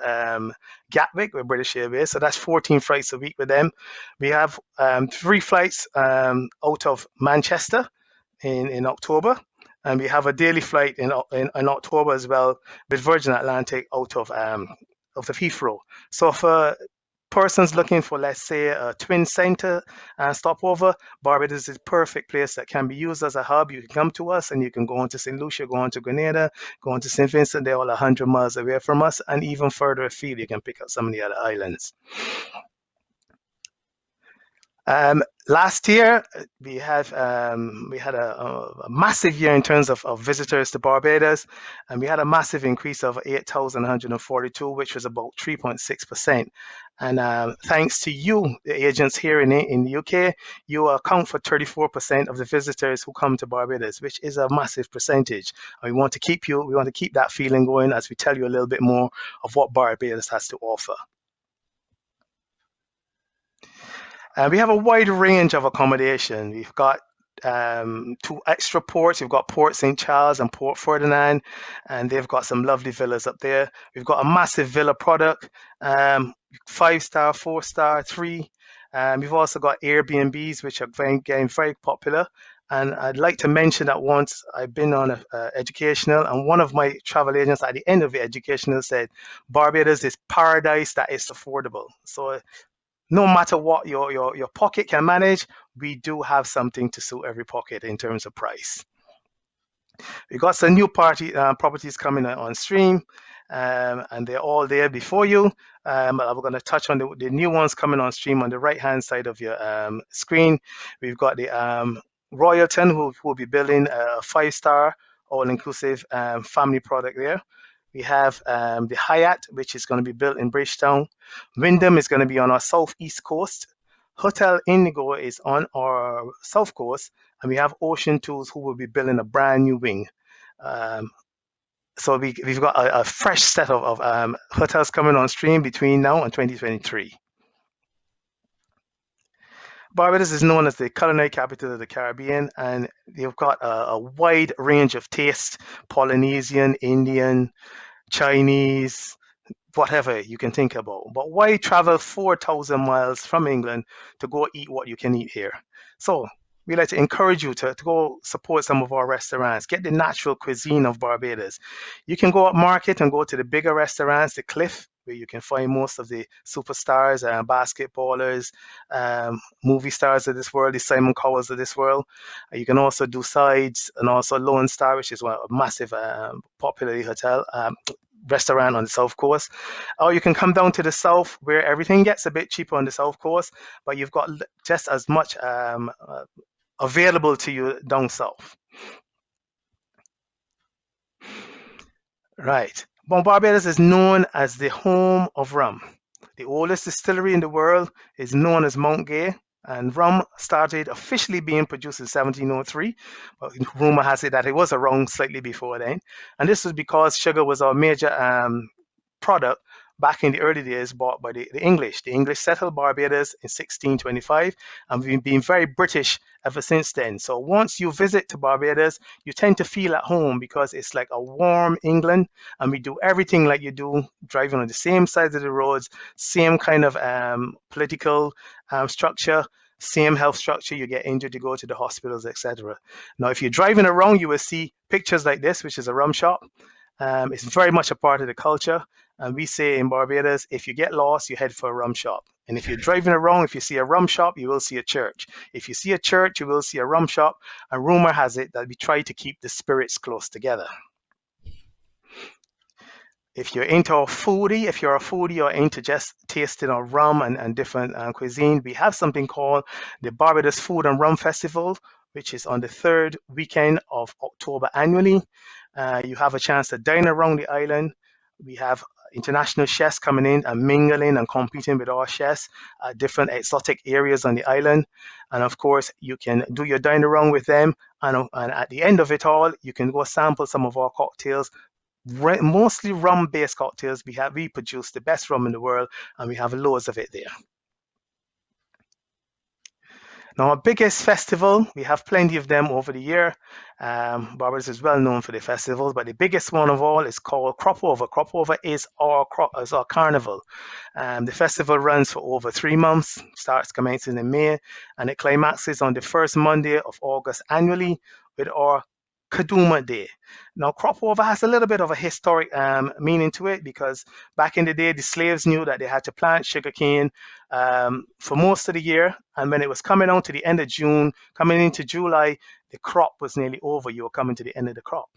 Gatwick with British Airways. So that's 14 flights a week with them. We have 3 flights out of Manchester in October. And we have a daily flight in October as well with Virgin Atlantic out of Heathrow. So for persons looking for, let's say, a twin center stopover, Barbados is a perfect place that can be used as a hub. You can come to us and you can go on to St. Lucia, go on to Grenada, go on to St. Vincent. They're all 100 miles away from us, and even further afield, you can pick up some of the other islands. Last year, we had a massive year in terms of visitors to Barbados, and we had a massive increase of 8,142, which was about 3.6%. And thanks to you, the agents here in the UK, you account for 34% of the visitors who come to Barbados, which is a massive percentage. And we want to keep that feeling going as we tell you a little bit more of what Barbados has to offer. We have a wide range of accommodation. We've got 2 extra ports. We've got Port St. Charles and Port Ferdinand, and they've got some lovely villas up there. We've got a massive villa product, 5-star, 4-star, 3. We've also got Airbnbs, which are getting very popular. And I'd like to mention that once I've been on an educational, and one of my travel agents at the end of the educational said, Barbados is paradise that is affordable. So no matter what your pocket can manage, we do have something to suit every pocket in terms of price. We got some new properties coming on stream, and they're all there before you. I'm going to touch on the new ones coming on stream on the right-hand side of your screen. We've got the Royalton, who will be building a 5-star all-inclusive family product there. We have the Hyatt, which is going to be built in Bridgetown. Wyndham is going to be on our southeast coast. Hotel Indigo is on our south coast, and we have Ocean Tools, who will be building a brand new wing. So we've got a fresh set of hotels coming on stream between now and 2023. Barbados is known as the culinary capital of the Caribbean, and they've got a wide range of tastes: Polynesian, Indian, Chinese, whatever you can think about. But why travel 4,000 miles from England to go eat what you can eat here? So we like to encourage you to go support some of our restaurants, get the natural cuisine of Barbados. You can go up market and go to the bigger restaurants, the Cliff, where you can find most of the superstars, basketballers, movie stars of this world, the Simon Cowells of this world. You can also do sides, and also Lone Star, which is a massive popular hotel. Restaurant on the south coast, or you can come down to the south, where everything gets a bit cheaper on the south coast, but you've got just as much available to you down south. Right. Barbados is known as the home of rum. The oldest distillery in the world is known as Mount Gay, and rum started officially being produced in 1703. But rumor has it that it was around slightly before then. And this was because sugar was our major product back in the early days, bought by the English. The English settled Barbados in 1625, and we've been very British ever since then. So once you visit to Barbados, you tend to feel at home, because it's like a warm England, and we do everything like you do, driving on the same sides of the roads, same kind of political structure, same health structure. You get injured, you go to the hospitals, etc. Now, if you're driving around, you will see pictures like this, which is a rum shop. It's very much a part of the culture. And we say in Barbados, if you get lost, you head for a rum shop. And if you're driving around, if you see a rum shop, you will see a church. If you see a church, you will see a rum shop. And rumor has it that we try to keep the spirits close together. If you're into a foodie or into just tasting of rum and different cuisine, we have something called the Barbados Food and Rum Festival, which is on the third weekend of October annually. You have a chance to dine around the island. We have international chefs coming in and mingling and competing with our chefs at different exotic areas on the island. And of course, you can do your dine around with them. And at the end of it all, you can go sample some of our cocktails, mostly rum-based cocktails. We produce the best rum in the world, and we have loads of it there. Now, our biggest festival, we have plenty of them over the year. Barbados is well known for the festivals, but the biggest one of all is called Crop Over. Crop Over is our carnival. The festival runs for over 3 months, starts commencing in May, and it climaxes on the first Monday of August annually with our Kaduma Day. Now, Crop Over has a little bit of a historic meaning to it, because back in the day, the slaves knew that they had to plant sugarcane for most of the year. And when it was coming on to the end of June, coming into July, the crop was nearly over. You were coming to the end of the crop.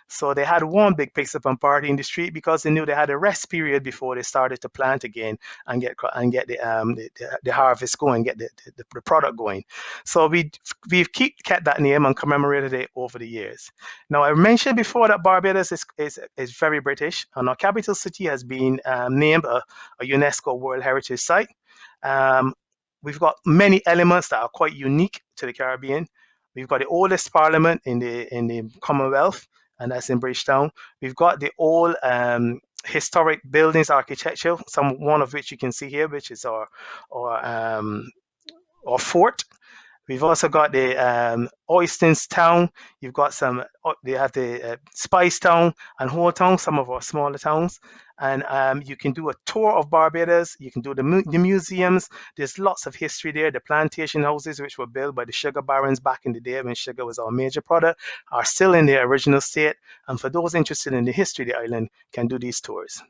So they had one big pick up and party in the street, because they knew they had a rest period before they started to plant again and get the harvest going, get the product going. So we've kept that name and commemorated it over the years. Now, I mentioned before that Barbados is very British, and our capital city has been named a UNESCO World Heritage Site. We've got many elements that are quite unique to the Caribbean. We've got the oldest parliament in the Commonwealth, and that's in Bridgetown. We've got the old historic buildings architecture, one of which you can see here, which is our fort. We've also got the Oysters Town. You've got they have the Spice Town and Whole Town, some of our smaller towns. And you can do a tour of Barbados. You can do the museums. There's lots of history there. The plantation houses, which were built by the sugar barons back in the day when sugar was our major product, are still in their original state. And for those interested in the history of the island, can do these tours.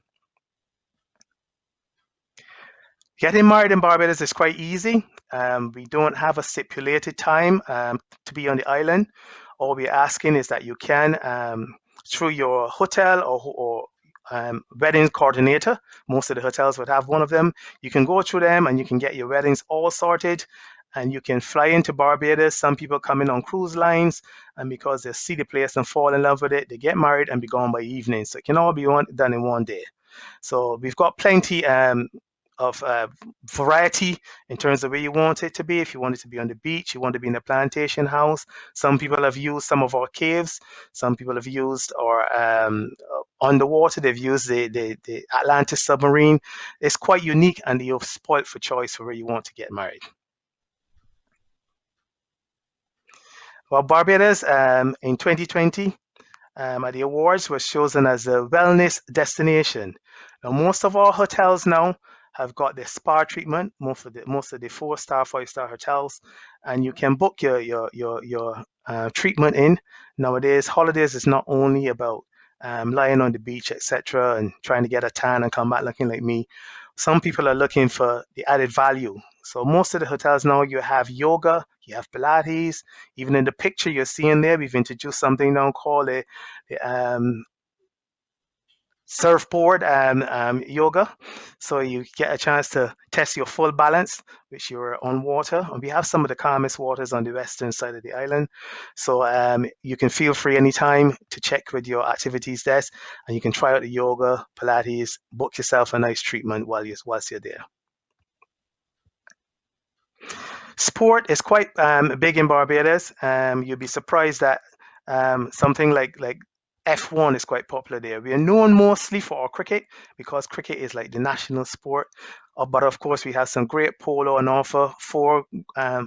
Getting married in Barbados is quite easy. We don't have a stipulated time to be on the island. All we're asking is that you can, through your hotel or wedding coordinator, most of the hotels would have one of them, you can go through them and you can get your weddings all sorted. and you can fly into Barbados. Some people come in on cruise lines, and because they see the place and fall in love with it, they get married and be gone by evening. So it can all be done in one day. So we've got plenty of variety in terms of where you want it to be. If you want it to be on the beach, you want to be in a plantation house. Some people have used some of our caves. Some people have used our underwater. They've used the Atlantis submarine. It's quite unique, and you're spoiled for choice for where you want to get married. Well, Barbados in 2020 at the awards was chosen as a wellness destination. Now, most of our hotels now have got the spa treatment. Most of the 4-star, 5-star hotels, and you can book your treatment in. Nowadays, holidays is not only about lying on the beach, etc., and trying to get a tan and come back looking like me. Some people are looking for the added value. So most of the hotels now, you have yoga, you have Pilates. Even in the picture you're seeing there, we've introduced something now called the surfboard yoga. So you get a chance to test your full balance, which you're on water. And we have some of the calmest waters on the western side of the island. So you can feel free anytime to check with your activities desk, and you can try out the yoga, Pilates, book yourself a nice treatment whilst you're there. Sport is quite big in Barbados. You'll be surprised that something like F1 is quite popular there. We are known mostly for our cricket, because cricket is like the national sport. But of course, we have some great polo on offer, 4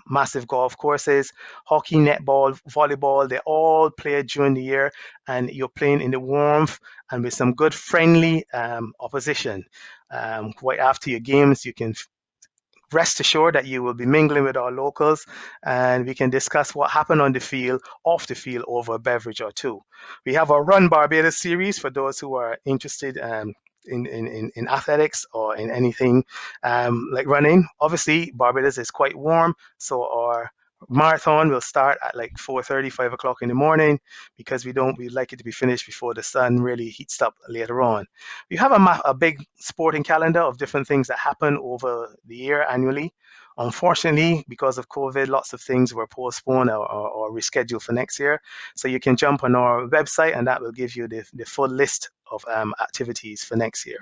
massive golf courses, hockey, netball, volleyball. They all play during the year, and you're playing in the warmth and with some good friendly opposition. Right after your games, you can rest assured that you will be mingling with our locals, and we can discuss what happened on the field, off the field, over a beverage or two. We have our Run Barbados series for those who are interested in athletics or in anything like running. Obviously, Barbados is quite warm, so our marathon will start at like 4:30, 5 o'clock in the morning, because we like it to be finished before the sun really heats up later on. We have a big sporting calendar of different things that happen over the year annually. Unfortunately, because of COVID, lots of things were postponed or rescheduled for next year. So you can jump on our website, and that will give you the full list of activities for next year.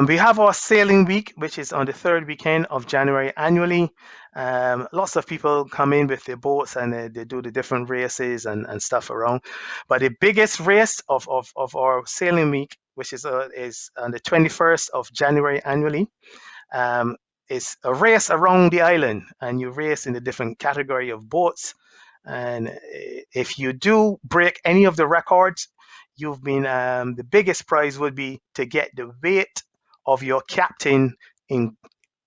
We have our sailing week, which is on the 3rd weekend of January annually. Lots of people come in with their boats, and they do the different races and stuff around. But the biggest race of our sailing week, which is on the 21st of January annually, is a race around the island, and you race in the different category of boats. And if you do break any of the records, you've been the biggest prize would be to get the weight of your captain in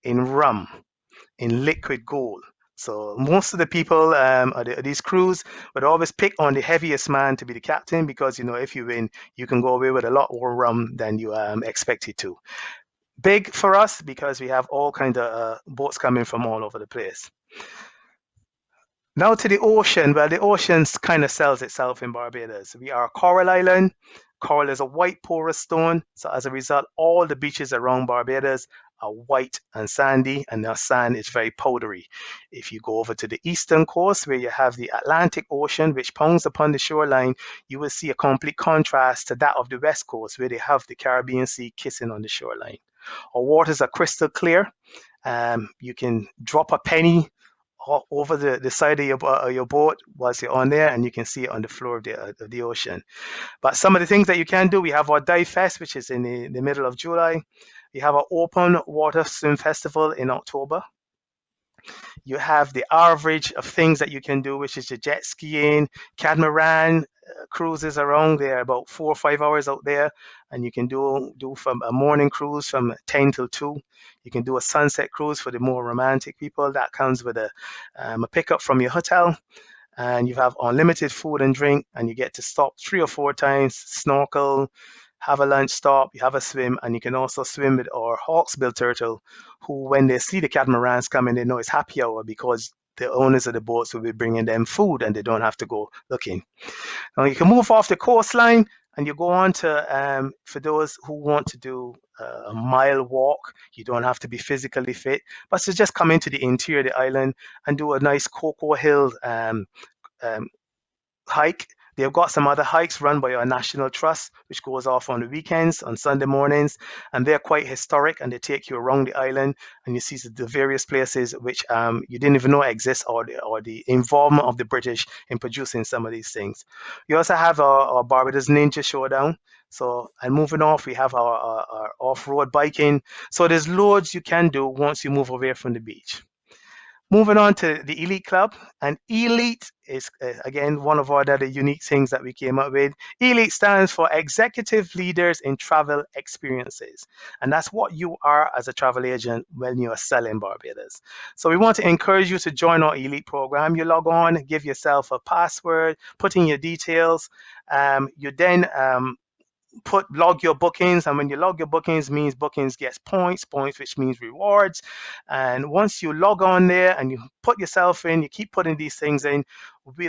rum, in liquid gold. So most of the people these crews would always pick on the heaviest man to be the captain, because if you win, you can go away with a lot more rum than you expected to. Big for us, because we have all kinds of boats coming from all over the place. Now to the ocean. Well, the ocean kind of sells itself in Barbados. We are a coral island. Coral is a white porous stone. So as a result, all the beaches around Barbados are white and sandy, and their sand is very powdery. If you go over to the eastern coast, where you have the Atlantic Ocean, which pounds upon the shoreline, you will see a complete contrast to that of the west coast, where they have the Caribbean Sea kissing on the shoreline. Our waters are crystal clear. You can drop a penny over the side of your boat whilst you're on there, and you can see it on the floor of the ocean. But some of the things that you can do, we have our Dive Fest, which is in the middle of July. We have our open water swim festival in October. You have the average of things that you can do, which is the jet skiing, catamaran cruises around there, about 4 or 5 hours out there, and you can do from a morning cruise from 10 till 2. You can do a sunset cruise for the more romantic people. That comes with a pickup from your hotel, and you have unlimited food and drink, and you get to stop 3 or 4 times, snorkel, have a lunch stop, you have a swim, and you can also swim with our hawksbill turtle, who, when they see the catamarans coming, they know it's happy hour, because the owners of the boats will be bringing them food, and they don't have to go looking. Now you can move off the coastline, and you go on to, for those who want to do a mile walk. You don't have to be physically fit, but to just come into the interior of the island and do a nice Cocoa Hill um, hike. They've got some other hikes run by our national trust, which goes off on the weekends, on Sunday mornings, and they're quite historic. And they take you around the island, and you see the various places which you didn't even know exist, or the involvement of the British in producing some of these things. We also have our Barbados Ninja Showdown. So, and moving off, we have our off-road biking. So there's loads you can do once you move away from the beach. Moving on to the Elite Club, and Elite is again one of our other unique things that we came up with. Elite stands for Executive Leaders in Travel Experiences, and that's what you are as a travel agent when you are selling Barbados. So we want to encourage you to join our Elite program. You log on, give yourself a password, put in your details. You then log your bookings, and when you log your bookings means bookings gets points which means rewards. And once you log on there and you put yourself in, you keep putting these things in,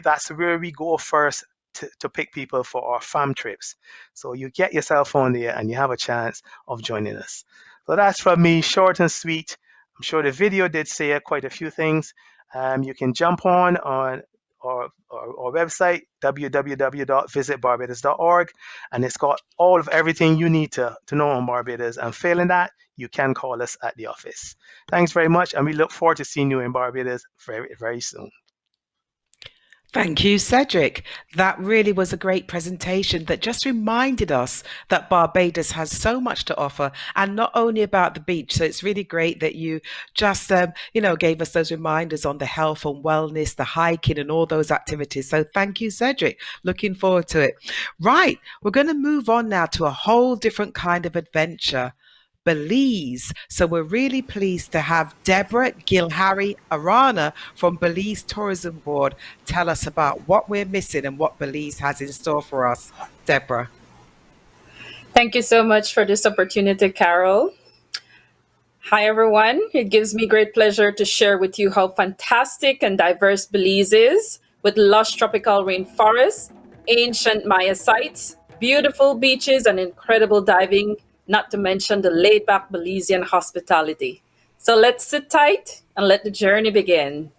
that's where we go first to pick people for our fam trips. So you get yourself on there and you have a chance of joining us. So that's from me, short and sweet. I'm sure the video did say quite a few things. You can jump on our website, www.visitbarbados.org, and it's got all of everything you need to know on Barbados. And failing that, you can call us at the office. Thanks very much, and we look forward to seeing you in Barbados very, very soon. Thank you, Cedric. That really was a great presentation that just reminded us that Barbados has so much to offer, and not only about the beach. So it's really great that you just, gave us those reminders on the health and wellness, the hiking and all those activities. So thank you, Cedric. Looking forward to it. Right. We're going to move on now to a whole different kind of adventure. Belize. So we're really pleased to have Deborah Gilharry Arana from Belize Tourism Board tell us about what we're missing and what Belize has in store for us. Deborah. Thank you so much for this opportunity, Carol. Hi, everyone. It gives me great pleasure to share with you how fantastic and diverse Belize is, with lush tropical rainforests, ancient Maya sites, beautiful beaches, and incredible diving, not to mention the laid-back Belizean hospitality. So let's sit tight and let the journey begin.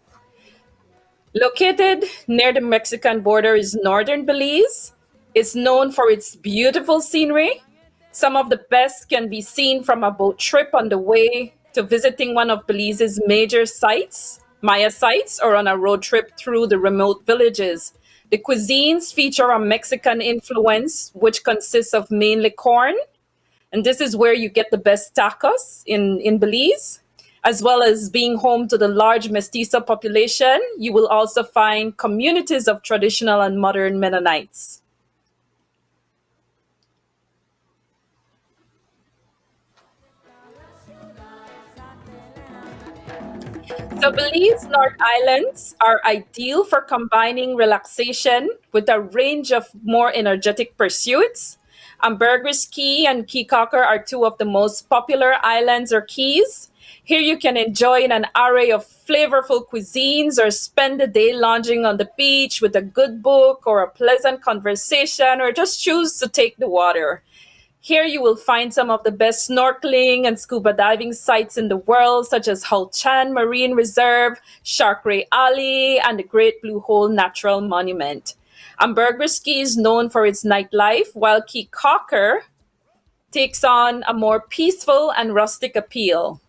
Located near the Mexican border is northern Belize. It's known for its beautiful scenery. Some of the best can be seen from a boat trip on the way to visiting one of Belize's major sites, Maya sites, or on a road trip through the remote villages. The cuisines feature a Mexican influence, which consists of mainly corn, and this is where you get the best tacos in Belize. As well as being home to the large mestizo population, you will also find communities of traditional and modern Mennonites. So Belize North Islands are ideal for combining relaxation with a range of more energetic pursuits. Ambergris Key and Key Cocker are two of the most popular islands or keys. Here you can enjoy an array of flavorful cuisines or spend the day lounging on the beach with a good book or a pleasant conversation, or just choose to take the water. Here you will find some of the best snorkeling and scuba diving sites in the world, such as Hull Chan Marine Reserve, Shark Ray Alley, and the Great Blue Hole Natural Monument. Ambergris Key is known for its nightlife, while Key Cocker takes on a more peaceful and rustic appeal.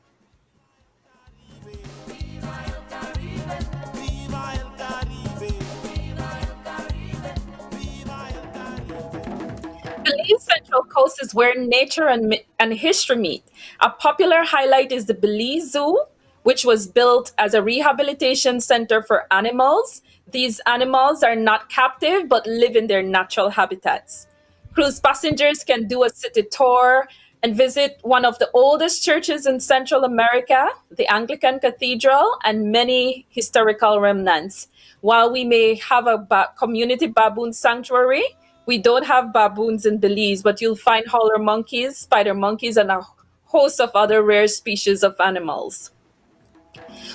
Belize Central Coast is where nature and history meet. A popular highlight is the Belize Zoo, which was built as a rehabilitation center for animals. These animals are not captive but live in their natural habitats. Cruise passengers can do a city tour and visit one of the oldest churches in Central America, the Anglican Cathedral, and many historical remnants. While we may have a community baboon sanctuary, we don't have baboons in Belize, but you'll find howler monkeys, spider monkeys, and a host of other rare species of animals.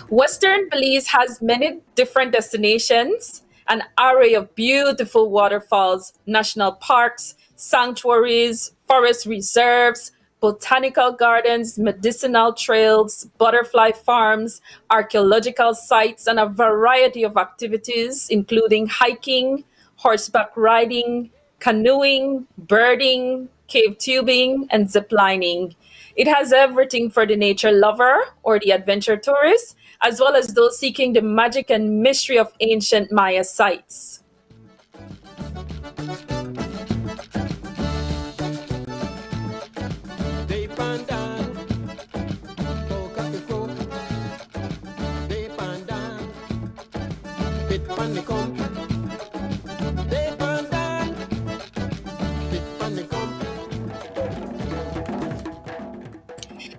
Western Belize has many different destinations, an array of beautiful waterfalls, national parks, sanctuaries, forest reserves, botanical gardens, medicinal trails, butterfly farms, archaeological sites, and a variety of activities, including hiking, horseback riding, canoeing, birding, cave tubing, and ziplining. It has everything for the nature lover or the adventure tourist, as well as those seeking the magic and mystery of ancient Maya sites.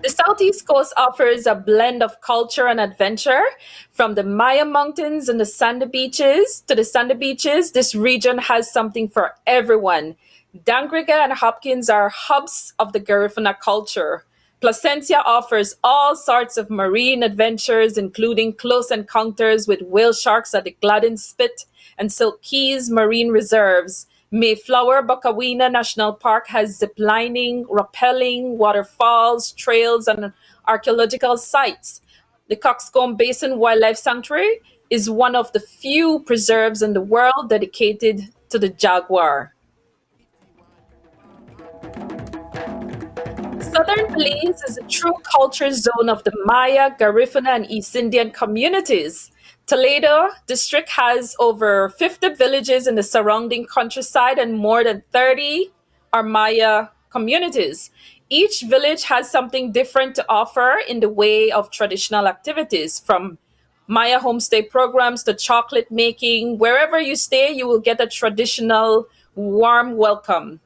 The Southeast Coast offers a blend of culture and adventure. From the Maya Mountains and the sandy beaches to the sandy beaches, this region has something for everyone. Dangriga and Hopkins are hubs of the Garifuna culture. Placencia offers all sorts of marine adventures, including close encounters with whale sharks at the Gladden Spit and Silk Keys Marine Reserves. Mayflower Bokawina National Park has ziplining, rappelling, waterfalls, trails, and archaeological sites. The Coxcomb Basin Wildlife Sanctuary is one of the few preserves in the world dedicated to the jaguar. Southern Belize is a true culture zone of the Maya, Garifuna, and East Indian communities. Toledo district has over 50 villages in the surrounding countryside and more than 30 are Maya communities. Each village has something different to offer in the way of traditional activities, from Maya homestay programs to chocolate making. Wherever you stay, you will get a traditional warm welcome.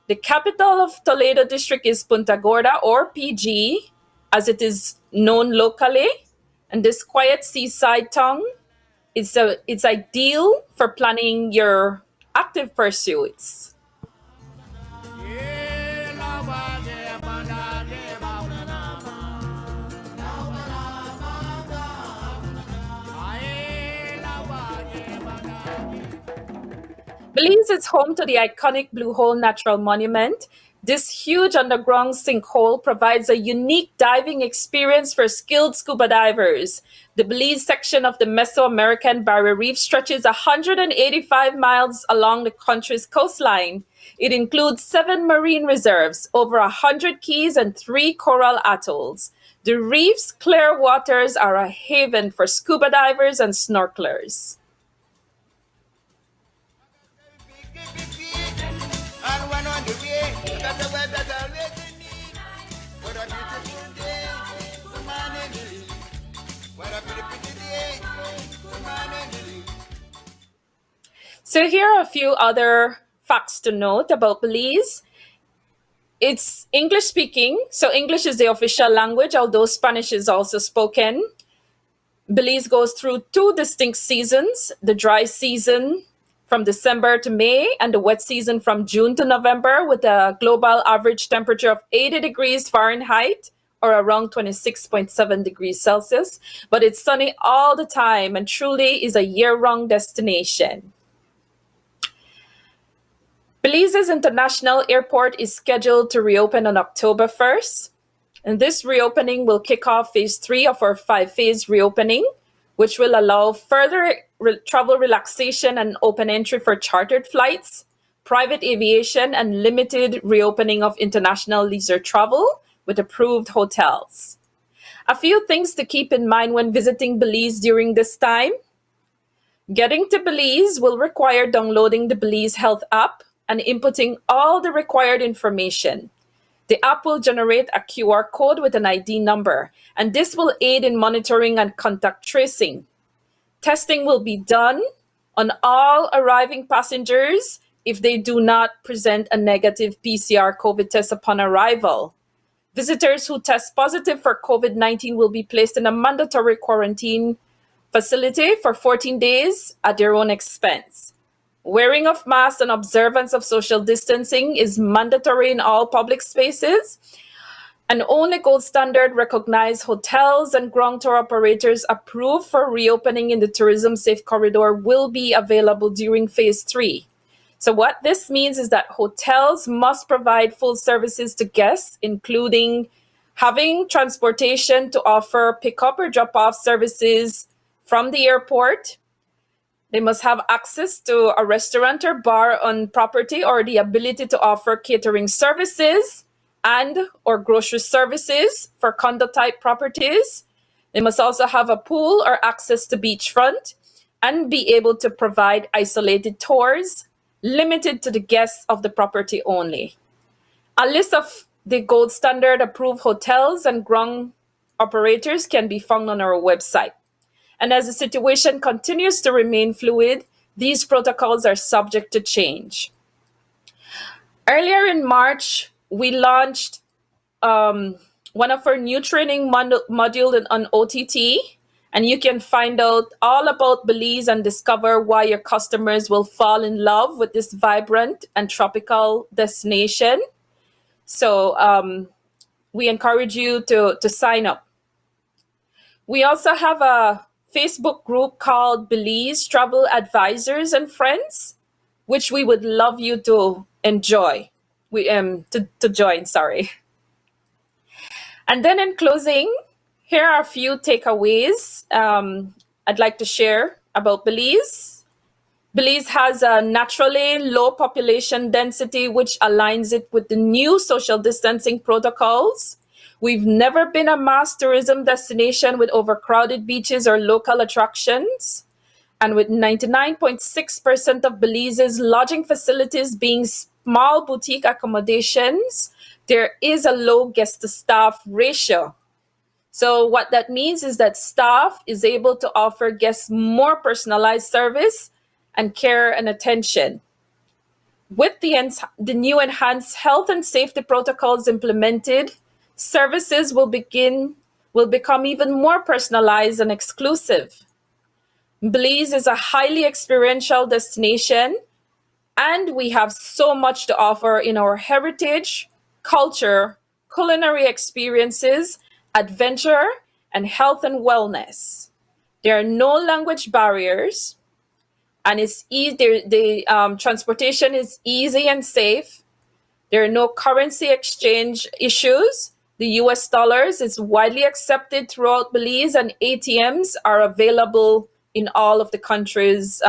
The capital of Toledo district is Punta Gorda, or PG, as it is known locally. And this quiet seaside town it's ideal for planning your active pursuits. Belize is home to the iconic Blue Hole Natural Monument. This huge underground sinkhole provides a unique diving experience for skilled scuba divers. The Belize section of the Mesoamerican Barrier Reef stretches 185 miles along the country's coastline. It includes 7 marine reserves, over 100 keys, and 3 coral atolls. The reef's clear waters are a haven for scuba divers and snorkelers. So here are a few other facts to note about Belize. It's English speaking, so English is the official language, although Spanish is also spoken. Belize goes through 2 distinct seasons, the dry season from December to May and the wet season from June to November, with a global average temperature of 80 degrees Fahrenheit or around 26.7 degrees Celsius. But it's sunny all the time and truly is a year-round destination. Belize's International Airport is scheduled to reopen on October 1st. And this reopening will kick off phase 3 of our 5-phase reopening, which will allow further travel relaxation and open entry for chartered flights, private aviation, and limited reopening of international leisure travel with approved hotels. A few things to keep in mind when visiting Belize during this time. Getting to Belize will require downloading the Belize Health app and inputting all the required information. The app will generate a QR code with an ID number, and this will aid in monitoring and contact tracing. Testing will be done on all arriving passengers if they do not present a negative PCR COVID test upon arrival. Visitors who test positive for COVID-19 will be placed in a mandatory quarantine facility for 14 days at their own expense. Wearing of masks and observance of social distancing is mandatory in all public spaces, and only gold standard recognized hotels and ground tour operators approved for reopening in the tourism safe corridor will be available during phase 3. So what this means is that hotels must provide full services to guests, including having transportation to offer pick-up or drop-off services from the airport. They must have access to a restaurant or bar on property or the ability to offer catering services and or grocery services for condo-type properties. They must also have a pool or access to beachfront and be able to provide isolated tours limited to the guests of the property only. A list of the gold standard approved hotels and ground operators can be found on our website. And as the situation continues to remain fluid, these protocols are subject to change. Earlier in March, we launched one of our new training module on OTT, and you can find out all about Belize and discover why your customers will fall in love with this vibrant and tropical destination. So we encourage you to sign up. We also have a Facebook group called Belize Travel Advisors and Friends, which we would love you to enjoy. To join, sorry. And then in closing, here are a few takeaways I'd like to share about Belize. Belize has a naturally low population density, which aligns it with the new social distancing protocols. We've never been a mass tourism destination with overcrowded beaches or local attractions. And with 99.6% of Belize's lodging facilities being small boutique accommodations, there is a low guest to staff ratio. So what that means is that staff is able to offer guests more personalized service and care and attention. With the new enhanced health and safety protocols implemented, services will become even more personalized and exclusive. Belize is a highly experiential destination, and we have so much to offer in our heritage, culture, culinary experiences, adventure, and health and wellness. There are no language barriers, and the transportation is easy and safe. There are no currency exchange issues. The US dollars is widely accepted throughout Belize, and ATMs are available in all of the country's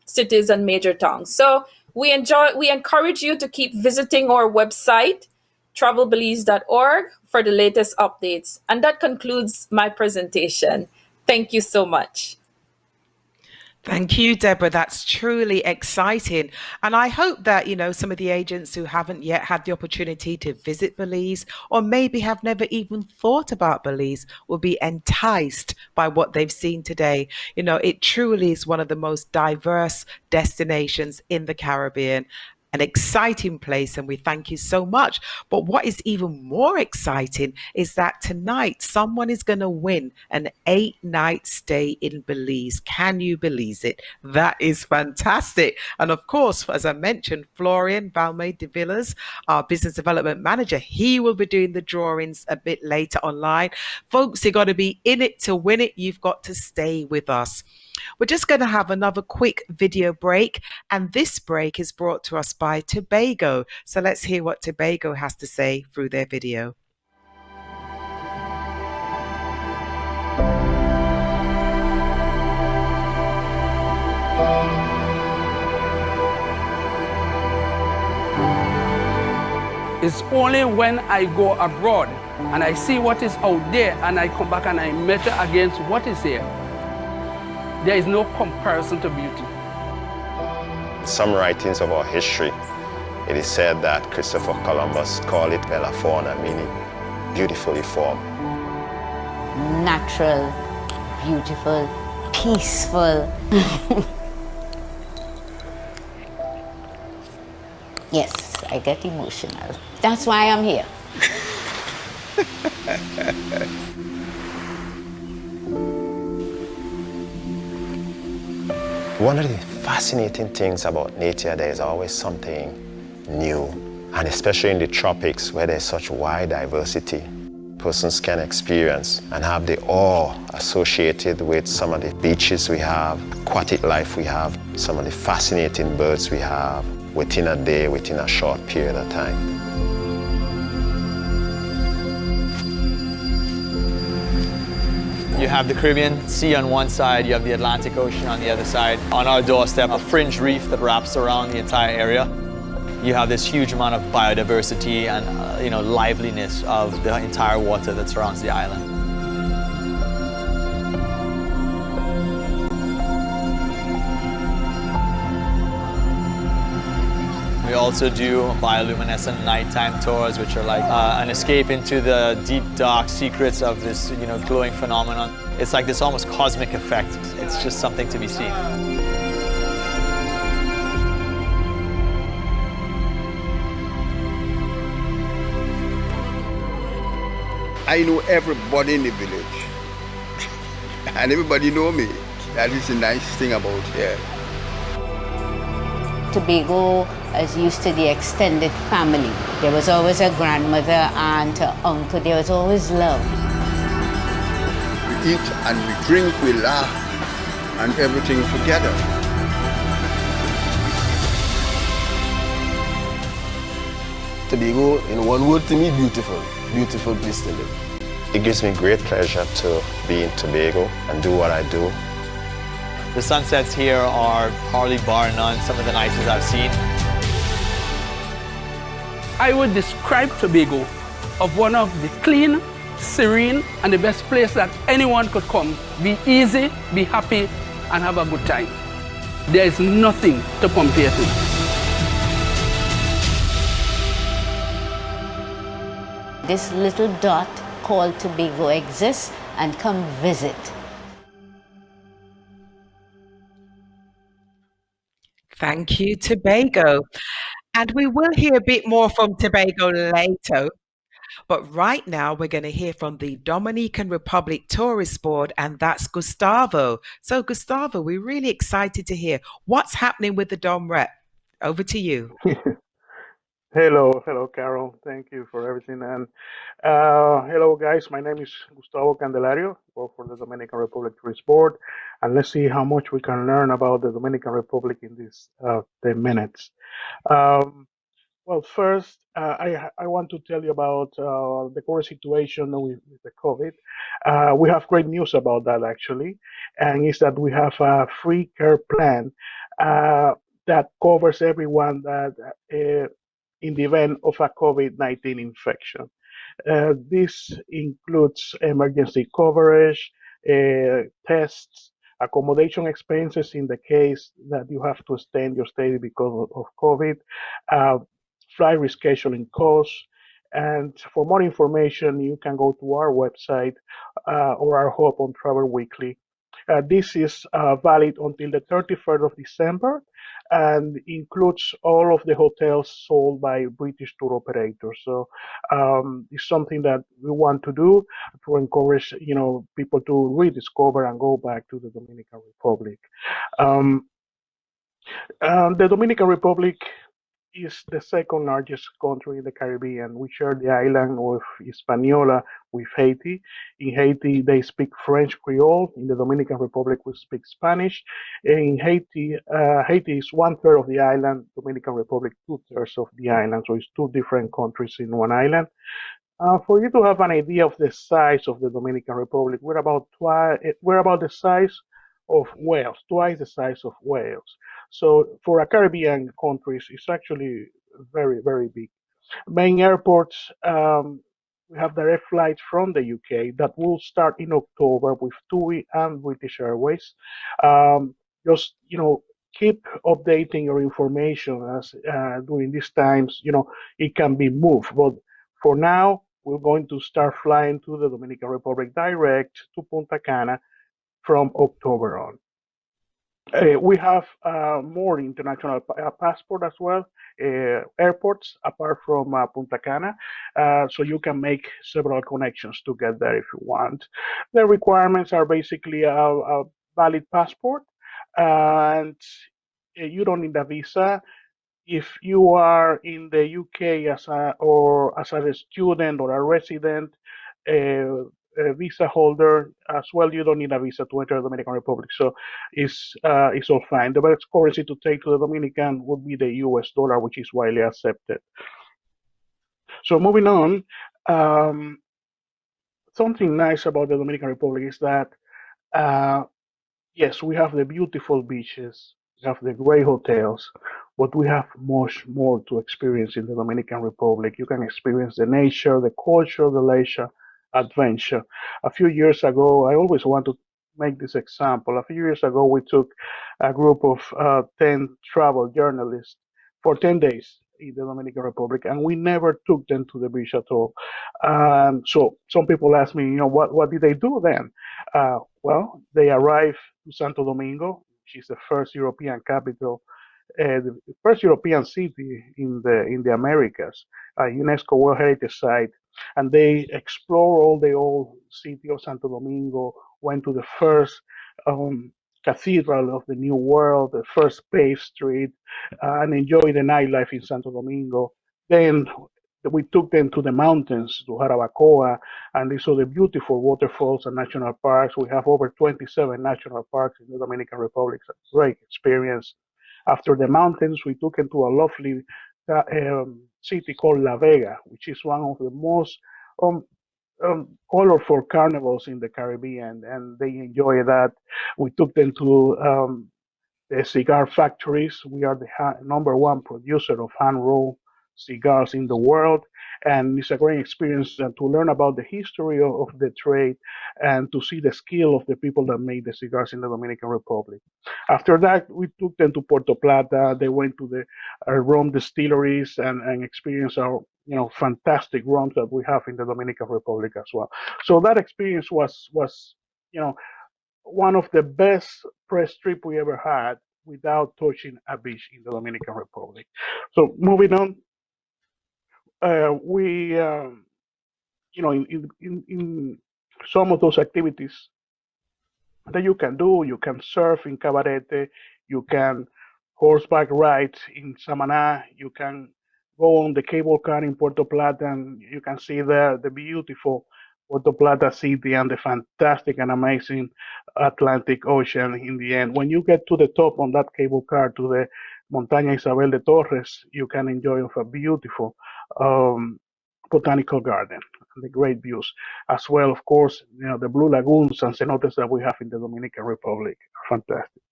cities and major towns. So we encourage you to keep visiting our website, travelbelize.org, for the latest updates. And that concludes my presentation. Thank you so much. Thank you, Deborah. That's truly exciting. And I hope that, some of the agents who haven't yet had the opportunity to visit Belize, or maybe have never even thought about Belize, will be enticed by what they've seen today. It truly is one of the most diverse destinations in the Caribbean. An exciting place, and we thank you so much. But what is even more exciting is that tonight someone is going to win an 8-night stay in Belize. Can you believe it? That is fantastic. And of course, as I mentioned, Florian Valmy-Devillers, our business development manager, he will be doing the drawings a bit later online. Folks, you've got to be in it to win it. You've got to stay with us. We're just going to have another quick video break, and this break is brought to us by Tobago. So let's hear what Tobago has to say through their video. It's only when I go abroad and I see what is out there and I come back and I measure against what is here. There is no comparison to beauty. Some writings of our history, it is said that Christopher Columbus called it Bella Fauna, meaning beautifully formed. Natural, beautiful, peaceful. Yes, I get emotional. That's why I'm here. One of the fascinating things about nature, there is always something new, and especially in the tropics where there's such wide diversity, persons can experience and have the awe associated with some of the beaches we have, aquatic life we have, some of the fascinating birds we have, within a day, within a short period of time. You have the Caribbean Sea on one side, you have the Atlantic Ocean on the other side. On our doorstep, a fringe reef that wraps around the entire area. You have this huge amount of biodiversity and liveliness of the entire water that surrounds the island. We also do bioluminescent nighttime tours, which are like an escape into the deep, dark secrets of this, glowing phenomenon. It's like this almost cosmic effect. It's just something to be seen. I know everybody in the village, and everybody know me. That is the nice thing about here. Tobago is used to the extended family. There was always a grandmother, aunt, uncle. There was always love. We eat and we drink, we laugh, and everything together. Tobago, in one word to me, beautiful. Beautiful place to live. It gives me great pleasure to be in Tobago and do what I do. The sunsets here are probably bar none some of the nicest I've seen. I would describe Tobago of one of the clean, serene, and the best place that anyone could come. Be easy, be happy, and have a good time. There is nothing to compare to. This little dot called Tobago exists, and come visit. Thank you, Tobago. And we will hear a bit more from Tobago later. But right now, we're going to hear from the Dominican Republic Tourist Board, and that's Gustavo. So, Gustavo, we're really excited to hear what's happening with the Dom Rep. Over to you. Hello, Carol. Thank you for everything. And hello, guys. My name is Gustavo Candelario, work for the Dominican Republic Tourist Board. And let's see how much we can learn about the Dominican Republic in these 10 minutes. Well, first, I want to tell you about the current situation with the COVID. We have great news about that, actually, and it's that we have a free care plan that covers everyone that in the event of a COVID-19 infection. This includes emergency coverage, tests, accommodation expenses in the case that you have to extend your stay because of COVID, flight rescheduling costs. And for more information, you can go to our website or our hub on Travel Weekly. This is valid until the 31st of December and includes all of the hotels sold by British tour operators. So it's something that we want to do to encourage, people to rediscover and go back to the Dominican Republic. The Dominican Republic is the second largest country in the Caribbean. We share the island with Hispaniola with Haiti. In Haiti, they speak French Creole. In the Dominican Republic, we speak Spanish. In Haiti, Haiti is 1/3 of the island. Dominican Republic, 2/3 of the island. So it's two different countries in one island. For you to have an idea of the size of the Dominican Republic, we're about the size of Wales, twice the size of Wales. So for a Caribbean countries, it's actually very, very big. Main airports, we have direct flights from the UK that will start in October with TUI and British Airways. Just, keep updating your information as during these times, it can be moved. But for now, we're going to start flying to the Dominican Republic direct to Punta Cana from October on. We have more international passport as well, airports apart from Punta Cana, so you can make several connections to get there if you want. The requirements are basically a valid passport, and you don't need a visa. If you are in the UK as a student or a resident, a visa holder as well, you don't need a visa to enter the Dominican Republic. So it's all fine. The best currency to take to the Dominican would be the US dollar, which is widely accepted. So moving on, um, something nice about the Dominican Republic is that uh, yes, we have the beautiful beaches, we have the great hotels, but we have much more to experience in the Dominican Republic. You can experience the nature, the culture, the leisure, adventure. A few years ago, I always want to make this example. A few years ago, we took a group of 10 travel journalists for 10 days in the Dominican Republic, and we never took them to the beach at all. So some people ask me, what did they do then? Well, they arrived to Santo Domingo, which is the first European capital, the first European city in the Americas, a UNESCO World Heritage Site, and they explore all the old city of Santo Domingo. Went to the first cathedral of the New World, the first paved street, and enjoy the nightlife in Santo Domingo. Then we took them to the mountains, to Jarabacoa, and they saw the beautiful waterfalls and national parks. We have over 27 national parks in the Dominican Republic. It's a great experience. After the mountains, we took them to a lovely city called La Vega, which is one of the most um, colorful carnivals in the Caribbean, and they enjoy that. We took them to the cigar factories. We are the number one producer of hand rolled cigars in the world, and it's a great experience to learn about the history of the trade and to see the skill of the people that made the cigars in the Dominican Republic. After that, we took them to Puerto Plata. They went to the rum distilleries and experienced our fantastic rums that we have in the Dominican Republic as well. So that experience was you know one of the best press trip we ever had without touching a beach in the Dominican Republic. So moving on, we in some of those activities that you can do, you can surf in Cabarete, you can horseback ride in Samaná, you can go on the cable car in Puerto Plata, and you can see there the beautiful Puerto Plata city and the fantastic and amazing Atlantic Ocean in the end. When you get to the top on that cable car to the Montaña Isabel de Torres, you can enjoy of a beautiful um, botanical garden and the great views. As well, of course, the blue lagoons and cenotes that we have in the Dominican Republic are fantastic.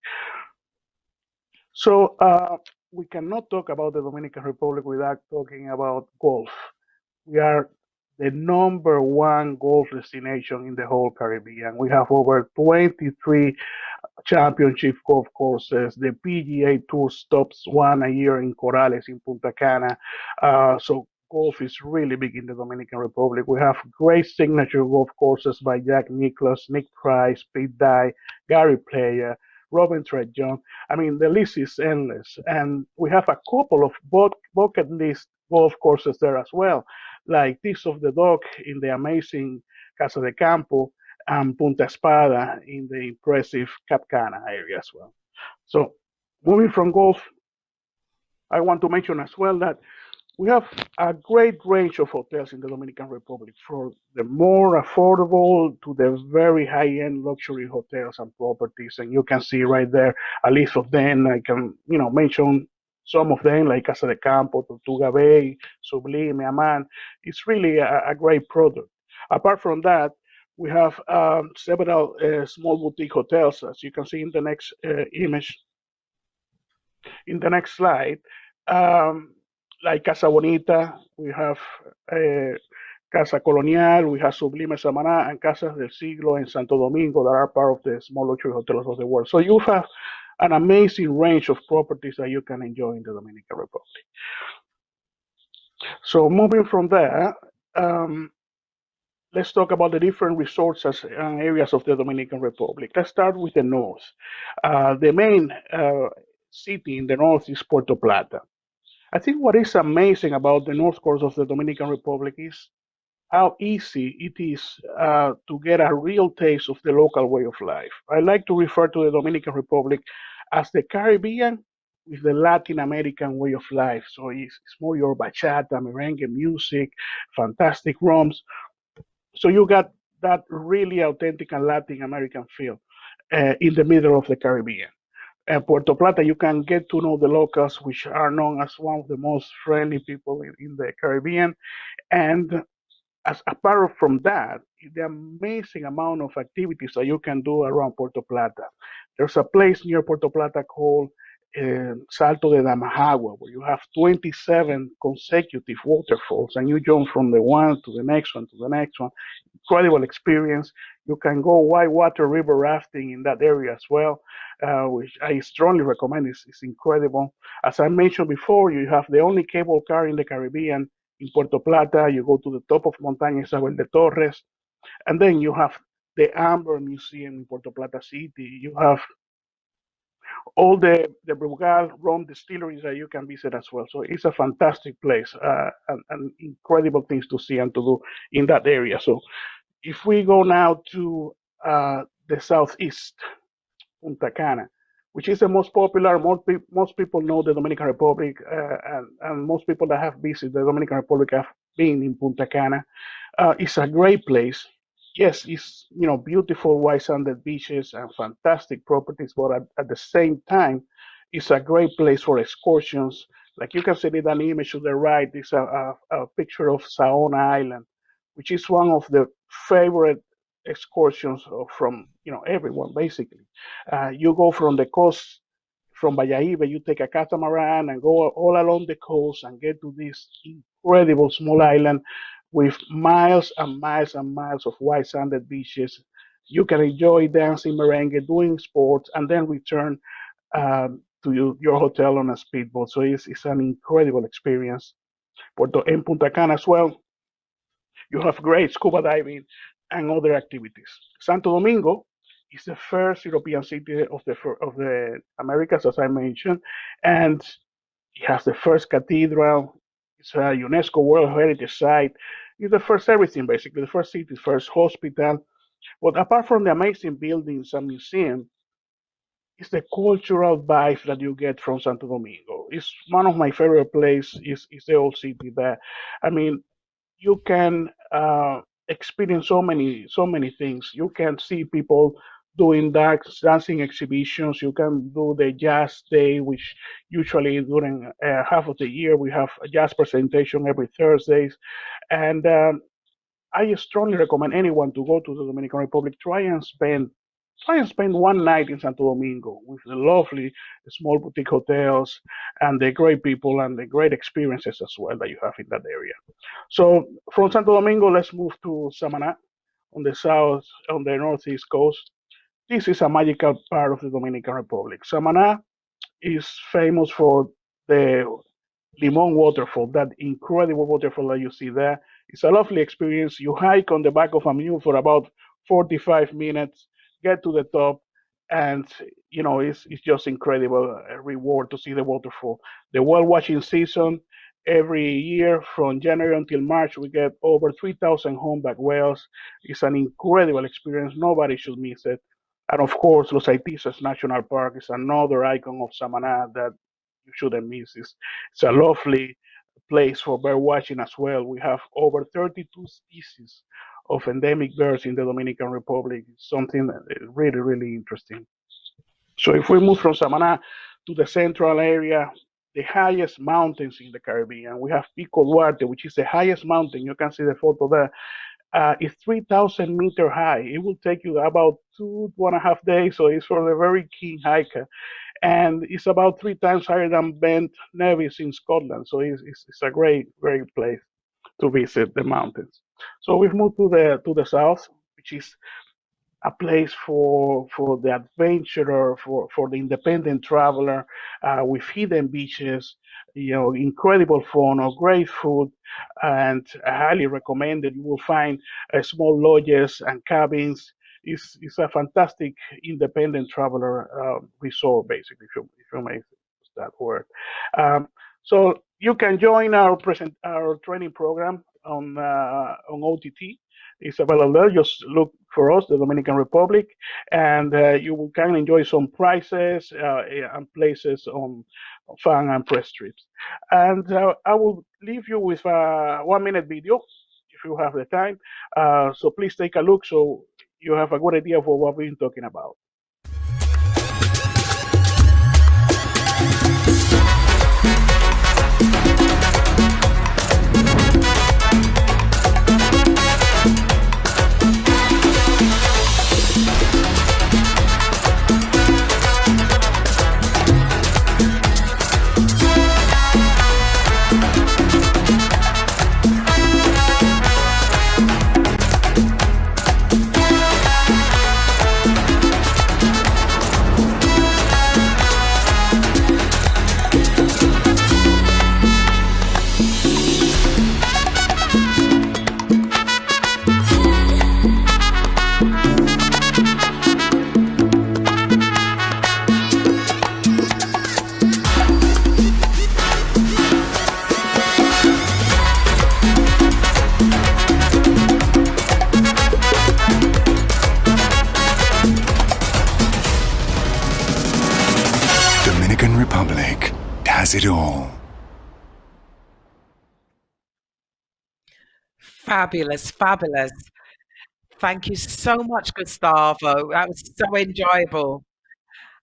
So we cannot talk about the Dominican Republic without talking about golf. We are the number one golf destination in the whole Caribbean. We have over 23 championship golf courses. The PGA Tour stops one a year in Corales in Punta Cana. So golf is really big in the Dominican Republic. We have great signature golf courses by Jack Nicklaus, Nick Price, Pete Dye, Gary Player, Robin Trejong. I mean, the list is endless. And we have a couple of bucket list golf courses there as well, like Tips of the Dog in the amazing Casa de Campo and Punta Espada in the impressive Cap Cana area as well. So moving from golf, I want to mention as well that we have a great range of hotels in the Dominican Republic, from the more affordable to the very high-end luxury hotels and properties. And you can see right there a list of them. I can, mention some of them like Casa de Campo, Tortuga Bay, Sublime, Aman. It's really a great product. Apart from that, we have several small boutique hotels, as you can see in the next image, in the next slide. Like Casa Bonita, we have Casa Colonial, we have Sublime Samaná, and Casas del Siglo in Santo Domingo that are part of the small luxury hotels of the world. So you have an amazing range of properties that you can enjoy in the Dominican Republic. So moving from there, let's talk about the different resorts and areas of the Dominican Republic. Let's start with the north. The main city in the north is Puerto Plata. I think what is amazing about the north coast of the Dominican Republic is how easy it is to get a real taste of the local way of life. I like to refer to the Dominican Republic as the Caribbean with the Latin American way of life. So it's more your bachata, merengue music, fantastic rums. So you got that really authentic and Latin American feel in the middle of the Caribbean. Puerto Plata, you can get to know the locals, which are known as one of the most friendly people in the Caribbean. And as apart from that, the amazing amount of activities that you can do around Puerto Plata. There's a place near Puerto Plata called Salto de Damajagua, where you have 27 consecutive waterfalls, and you jump from the one to the next one to the next one. Incredible experience. You can go whitewater river rafting in that area as well, which I strongly recommend. It's incredible. As I mentioned before, you have the only cable car in the Caribbean in Puerto Plata. You go to the top of Montaña Isabel de Torres, and then you have the Amber Museum in Puerto Plata City. You have all the Brugal rum distilleries that you can visit as well. So it's a fantastic place and incredible things to see and to do in that area. So if we go now to the southeast, Punta Cana, which is the most popular. Most people know the Dominican Republic, and most people that have visited the Dominican Republic have been in Punta Cana. It's a great place. Yes, it's beautiful white sanded beaches and fantastic properties, but at the same time, it's a great place for excursions. Like you can see in an image to the right, is a picture of Saona Island, which is one of the favorite excursions from everyone basically. You go from the coast from Valladolid, you take a catamaran and go all along the coast and get to this incredible small island with miles and miles and miles of white sanded beaches. You can enjoy dancing merengue, doing sports, and then return to your hotel on a speedboat. So it's an incredible experience. In Punta Cana as well, you have great scuba diving and other activities. Santo Domingo is the first European city of the Americas, as I mentioned, and it has the first cathedral. It's a UNESCO World Heritage Site. It's the first everything, basically. The first city, first hospital. But apart from the amazing buildings and museums, it's the cultural vibe that you get from Santo Domingo. It's one of my favorite places. Is the old city there. I mean, you can experience so many things. You can see people doing dancing exhibitions. You can do the jazz day, which usually during half of the year we have a jazz presentation every Thursdays. And I strongly recommend anyone to go to the Dominican Republic. Try and spend one night in Santo Domingo with the lovely small boutique hotels and the great people and the great experiences as well that you have in that area. So from Santo Domingo, let's move to Samaná on the northeast coast. This is a magical part of the Dominican Republic. Samaná is famous for the Limon waterfall, that incredible waterfall that you see there. It's a lovely experience. You hike on the back of a mule for about 45 minutes, get to the top, and it's just incredible reward to see the waterfall. The whale watching season every year from January until March, we get over 3,000 humpback whales. It's an incredible experience. Nobody should miss it. And of course, Los Haitises National Park is another icon of Samaná that you shouldn't miss. It's a lovely place for bird watching as well. We have over 32 species of endemic birds in the Dominican Republic. It's something that is really, really interesting. So if we move from Samaná to the central area, the highest mountains in the Caribbean, we have Pico Duarte, which is the highest mountain. You can see the photo there. It's 3,000-meter high. It will take you about 2.5 days, so it's for the very keen hiker. And it's about 3 times higher than Bent Nevis in Scotland. So it's a great, great place to visit the mountains. So we've moved to the south, which is a place for the adventurer, for the independent traveler, with hidden beaches, incredible fauna, great food, and I highly recommend it. You will find small lodges and cabins. It's a fantastic independent traveler resort, basically, if you may use that word. So you can join our training program on OTT. It's available there. Just look for us, the Dominican Republic, and you can enjoy some prizes and places on fun and press trips. And I will leave you with a 1-minute video. if you have the time. So please take a look so you have a good idea of what we've been talking about. Dominican Republic has it all. Fabulous, fabulous. Thank you so much, Gustavo. That was so enjoyable.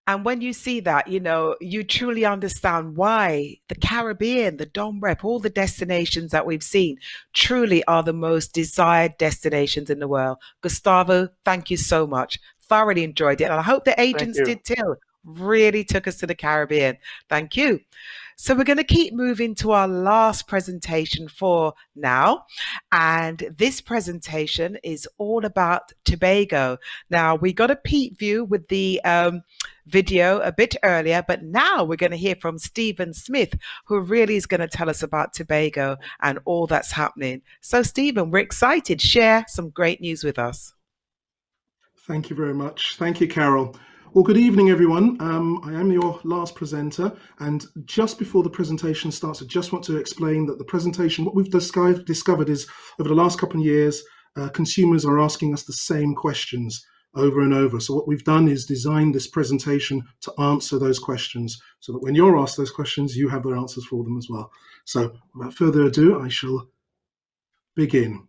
And when you see that, you truly understand why the Caribbean, the Dom Rep, all the destinations that we've seen truly are the most desired destinations in the world. Gustavo, thank you so much. Thoroughly enjoyed it. And I hope the Thank agents you. did too. Really took us to the Caribbean. Thank you. So we're going to keep moving to our last presentation for now. And this presentation is all about Tobago. Now, we got a peep view with the video a bit earlier, but now we're going to hear from Stephen Smith, who really is going to tell us about Tobago and all that's happening. So, Stephen, we're excited. Share some great news with us. Thank you very much. Thank you, Carol. Well, good evening, everyone. I am your last presenter, and just before the presentation starts, I just want to explain that the presentation, what we've discovered is over the last couple of years, consumers are asking us the same questions over and over. So what we've done is designed this presentation to answer those questions so that when you're asked those questions, you have the answers for them as well. So without further ado, I shall begin.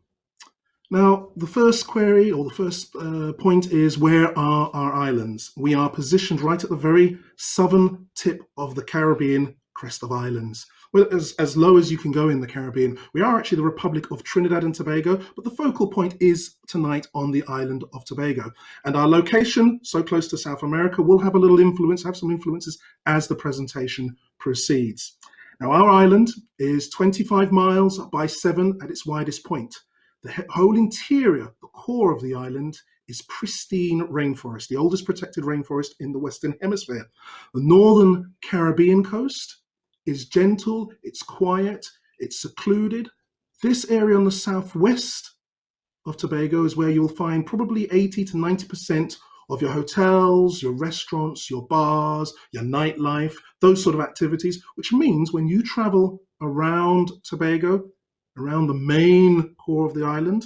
Now, the first query or the first point is, where are our islands? We are positioned right at the very southern tip of the Caribbean crest of islands. Well, as low as you can go in the Caribbean. We are actually the Republic of Trinidad and Tobago, but the focal point is tonight on the island of Tobago. And our location, so close to South America, will have a little influence, have some influences as the presentation proceeds. Now, our island is 25 miles by 7 at its widest point. The whole interior, the core of the island, is pristine rainforest, the oldest protected rainforest in the Western Hemisphere. The northern Caribbean coast is gentle, it's quiet, it's secluded. This area on the southwest of Tobago is where you'll find probably 80 to 90% of your hotels, your restaurants, your bars, your nightlife, those sort of activities, which means when you travel around Tobago, around the main core of the island,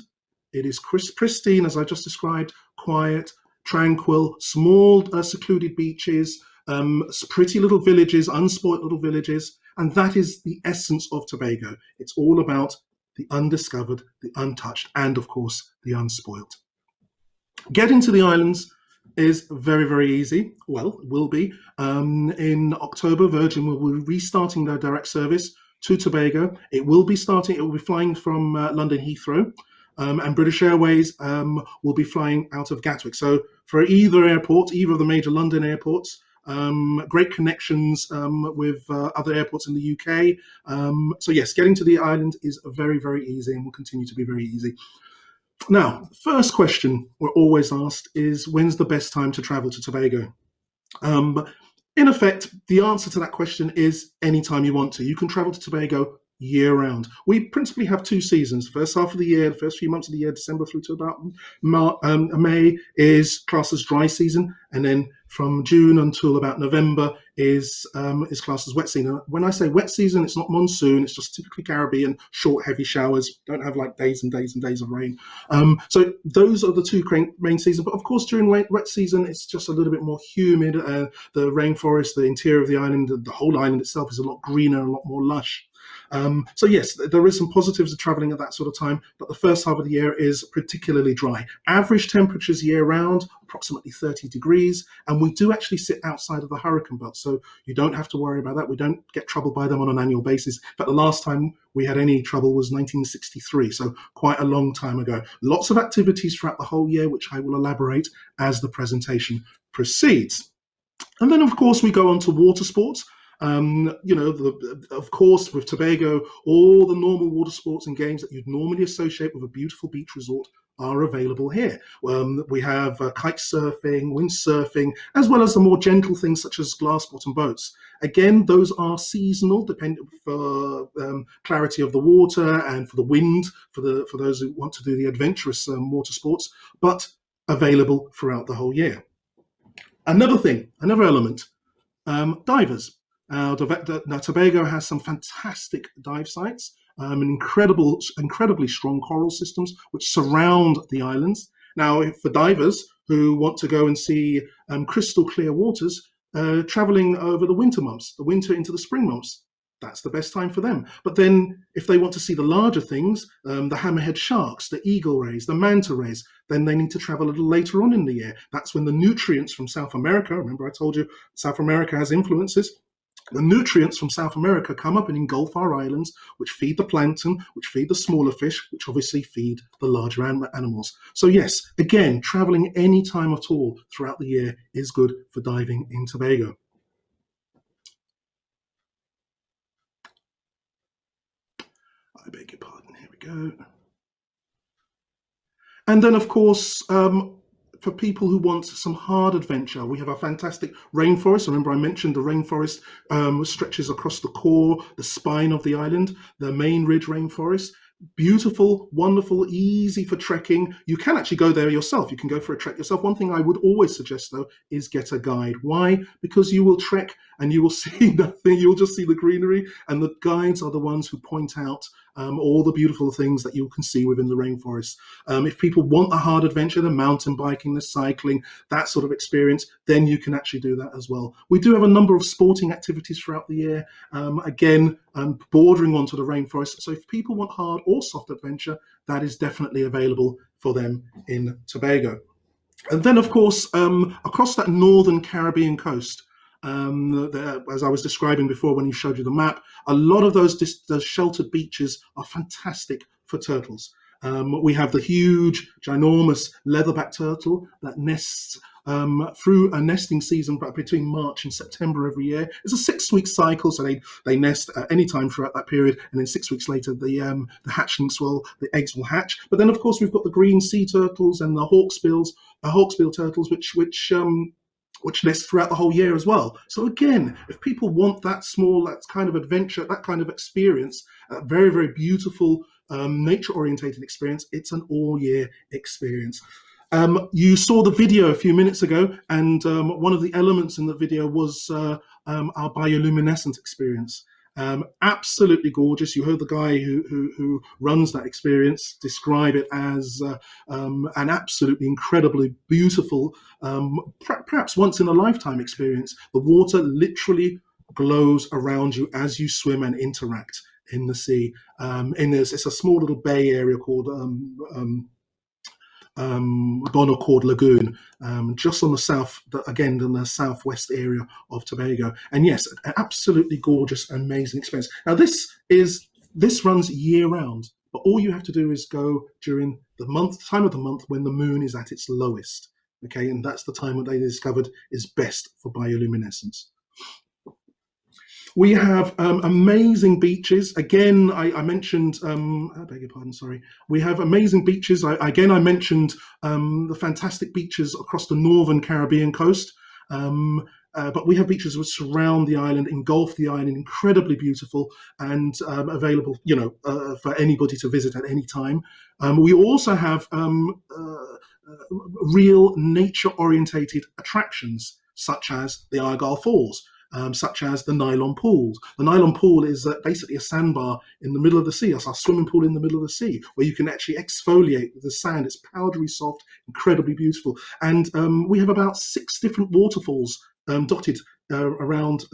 it is pristine, as I just described, quiet, tranquil, small secluded beaches, pretty little villages, unspoilt little villages, and that is the essence of Tobago. It's all about the undiscovered, the untouched, and of course, the unspoilt. Getting to the islands is very, very easy. Well, it will be. In October, Virgin will be restarting their direct service to Tobago. It will be flying from London Heathrow, and British Airways will be flying out of Gatwick. So for either of the major London airports, great connections with other airports in the UK. So yes, getting to the island is very, very easy and will continue to be very easy. Now, first question we're always asked is, when's the best time to travel to Tobago? In effect, the answer to that question is anytime you want to. You can travel to Tobago year-round. We principally have two seasons. The first half of the year, the first few months of the year, December through to about May, is classed as dry season, and then from June until about November is classed as wet season. When I say wet season, it's not monsoon, it's just typically Caribbean, short, heavy showers, don't have like days and days and days of rain. So those are the two main seasons. But of course, during wet season, it's just a little bit more humid. The rainforest, the interior of the island, the whole island itself is a lot greener, a lot more lush. So yes, there is some positives of traveling at that sort of time, but the first half of the year is particularly dry. Average temperatures year round, approximately 30 degrees, and we do actually sit outside of the hurricane belt, so you don't have to worry about that. We don't get troubled by them on an annual basis. In fact, the last time we had any trouble was 1963, so quite a long time ago. Lots of activities throughout the whole year, which I will elaborate as the presentation proceeds. And then, of course, we go on to water sports. Of course, with Tobago, all the normal water sports and games that you'd normally associate with a beautiful beach resort are available here. We have kite surfing, windsurfing, as well as the more gentle things such as glass bottom boats. Again, those are seasonal, depending for clarity of the water and for the wind, for those who want to do the adventurous water sports, but available throughout the whole year. Another element, divers. Now, Tobago has some fantastic dive sites, incredibly strong coral systems which surround the islands. Now, for divers who want to go and see crystal clear waters, traveling over the winter months, the winter into the spring months, that's the best time for them. But then if they want to see the larger things, the hammerhead sharks, the eagle rays, the manta rays, then they need to travel a little later on in the year. That's when the nutrients from South America, remember I told you South America has influences, the nutrients from South America come up and engulf our islands, which feed the plankton, which feed the smaller fish, which obviously feed the larger animals. So yes, again, traveling any time at all throughout the year is good for diving in Tobago. I beg your pardon, here we go. And then, of course, for people who want some hard adventure, we have a fantastic rainforest. Remember, I mentioned the rainforest stretches across the core, the spine of the island, the main ridge rainforest. Beautiful, wonderful, easy for trekking. You can actually go there yourself. You can go for a trek yourself. One thing I would always suggest, though, is get a guide. Why? Because you will trek and you will see nothing. You'll just see the greenery, and the guides are the ones who point out all the beautiful things that you can see within the rainforest. If people want a hard adventure, the mountain biking, the cycling, that sort of experience, then you can actually do that as well. We do have a number of sporting activities throughout the year, again, bordering onto the rainforest. So if people want hard or soft adventure, that is definitely available for them in Tobago. And then, of course, across that northern Caribbean coast, as I was describing before when he showed you the map, a lot of those sheltered beaches are fantastic for turtles. We have the huge, ginormous leatherback turtle that nests through a nesting season between March and September every year. It's a 6-week cycle, so they nest at any time throughout that period, and then 6 weeks later the the eggs will hatch. But then, of course, we've got the green sea turtles and the hawksbill turtles, which nest throughout the whole year as well. So again, if people want that kind of adventure, that kind of experience, a very, very beautiful nature-orientated experience, it's an all-year experience. You saw the video a few minutes ago, and one of the elements in the video was our bioluminescent experience. Absolutely gorgeous. You heard the guy who runs that experience describe it as an absolutely incredibly beautiful, perhaps once in a lifetime experience. The water literally glows around you as you swim and interact in the sea. It's a small little bay area called Bonacord Lagoon, just on the the southwest area of Tobago. And yes, an absolutely gorgeous, amazing experience. Now this runs year round, but all you have to do is go during the time of the month when the moon is at its lowest. Okay, and that's the time that they discovered is best for bioluminescence. We have amazing beaches. Again, I mentioned, I beg your pardon, sorry. We have amazing beaches. I mentioned the fantastic beaches across the northern Caribbean coast. But we have beaches which surround the island, engulf the island, incredibly beautiful and available, for anybody to visit at any time. We also have real nature-orientated attractions, such as the Argyle Falls, such as the nylon pools. The nylon pool is basically a sandbar in the middle of the sea. It's our swimming pool in the middle of the sea, where you can actually exfoliate the sand. It's powdery soft, incredibly beautiful. And we have about 6 different waterfalls dotted around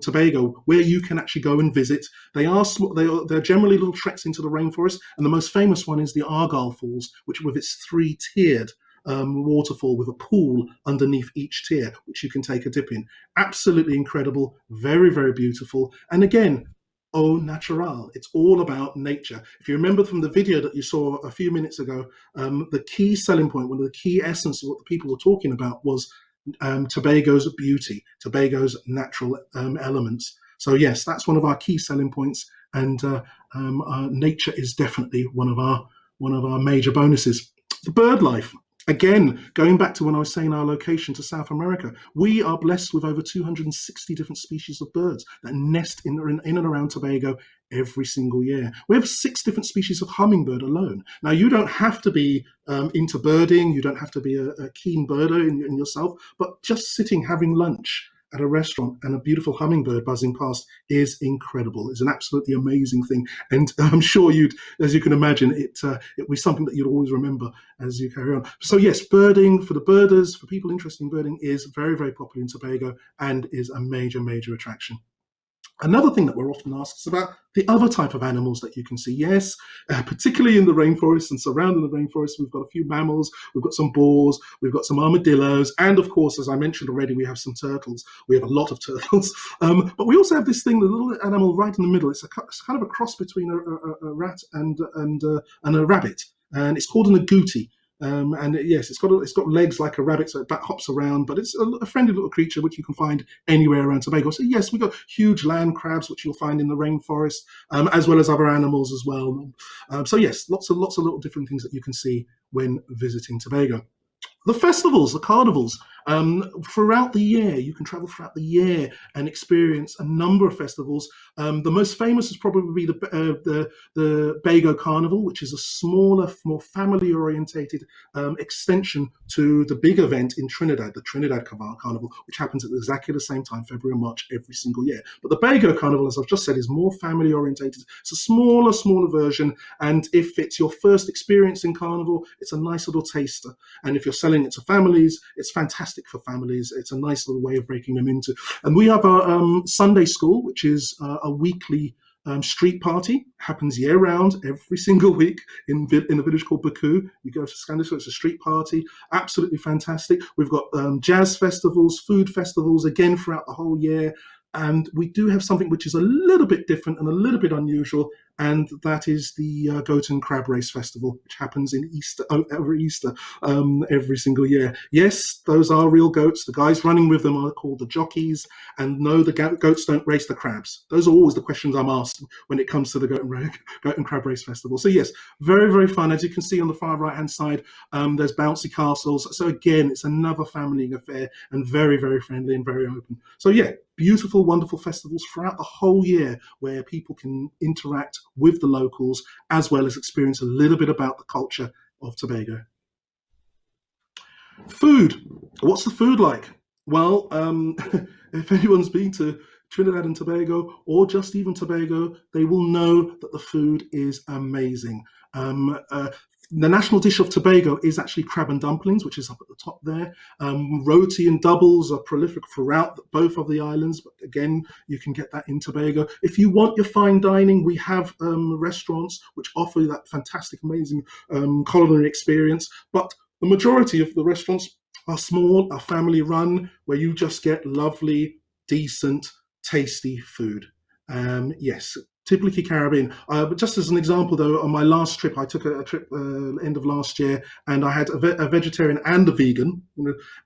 Tobago where you can actually go and visit. They're generally little treks into the rainforest, and the most famous one is the Argyle Falls, which with its 3-tiered waterfall with a pool underneath each tier, which you can take a dip in. Absolutely incredible, very, very beautiful. And again, au natural. It's all about nature. If you remember from the video that you saw a few minutes ago, the key selling point, one of the key essence of what the people were talking about was Tobago's beauty, Tobago's natural elements. So yes, that's one of our key selling points, and nature is definitely one of our major bonuses. The bird life. Again, going back to when I was saying our location to South America, we are blessed with over 260 different species of birds that nest in and around Tobago every single year. We have 6 different species of hummingbird alone. Now, you don't have to be into birding, you don't have to be a keen birder in yourself, but just sitting having lunch at a restaurant and a beautiful hummingbird buzzing past is incredible. It's an absolutely amazing thing, and I'm sure as you can imagine, it will be something that you'll always remember as you carry on. So yes, birding for the birders, for people interested in birding, is very, very popular in Tobago and is a major, major attraction. Another thing that we're often asked is about the other type of animals that you can see. Yes, particularly in the rainforest and surrounding the rainforest, we've got a few mammals, we've got some boars, we've got some armadillos, and of course, as I mentioned already, we have some turtles. We have a lot of turtles. But we also have this thing, the little animal right in the middle. It's kind of a cross between a rat and a rabbit, and it's called an agouti. And yes, it's got legs like a rabbit, so it hops around, but it's a friendly little creature which you can find anywhere around Tobago. So yes, we've got huge land crabs which you'll find in the rainforest, as well as other animals as well. So yes, lots of little different things that you can see when visiting Tobago. The festivals, the carnivals, throughout the year, you can travel throughout the year and experience a number of festivals. The most famous is probably the Bago Carnival, which is a smaller, more family-orientated extension to the big event in Trinidad, the Trinidad Carnival, which happens at exactly the same time, February and March, every single year. But the Bago Carnival, as I've just said, is more family-orientated. It's a smaller version, and if it's your first experience in Carnival, it's a nice little taster. And if you're selling it to families, it's fantastic for families. It's a nice little way of breaking them into. And we have our Sunday school, which is a weekly street party, happens year round, every single week in a village called Baku. You go to Sunday school, it's a street party, absolutely fantastic. We've got jazz festivals, food festivals, again throughout the whole year. And we do have something which is a little bit different and a little bit unusual, and that is the Goat and Crab Race Festival, which happens in every Easter every single year. Yes, those are real goats. The guys running with them are called the jockeys, and no, the goats don't race the crabs. Those are always the questions I'm asked when it comes to the Goat and Crab Race Festival. So yes, very, very fun. As you can see on the far right-hand side, there's bouncy castles. So again, it's another family affair and very, very friendly and very open. So yeah, beautiful, wonderful festivals throughout the whole year where people can interact with the locals as well as experience a little bit about the culture of Tobago. Food. What's the food like? Well, if anyone's been to Trinidad and Tobago or just even Tobago, they will know that the food is amazing. The national dish of Tobago is actually crab and dumplings, which is up at the top there. Roti and doubles are prolific throughout both of the islands, but again, you can get that in Tobago. If you want your fine dining, we have restaurants which offer that fantastic, amazing culinary experience, but the majority of the restaurants are small, are family run, where you just get lovely, decent, tasty food. Yes, typically Caribbean. But just as an example, though, on my last trip, I took a trip end of last year, and I had a vegetarian and a vegan,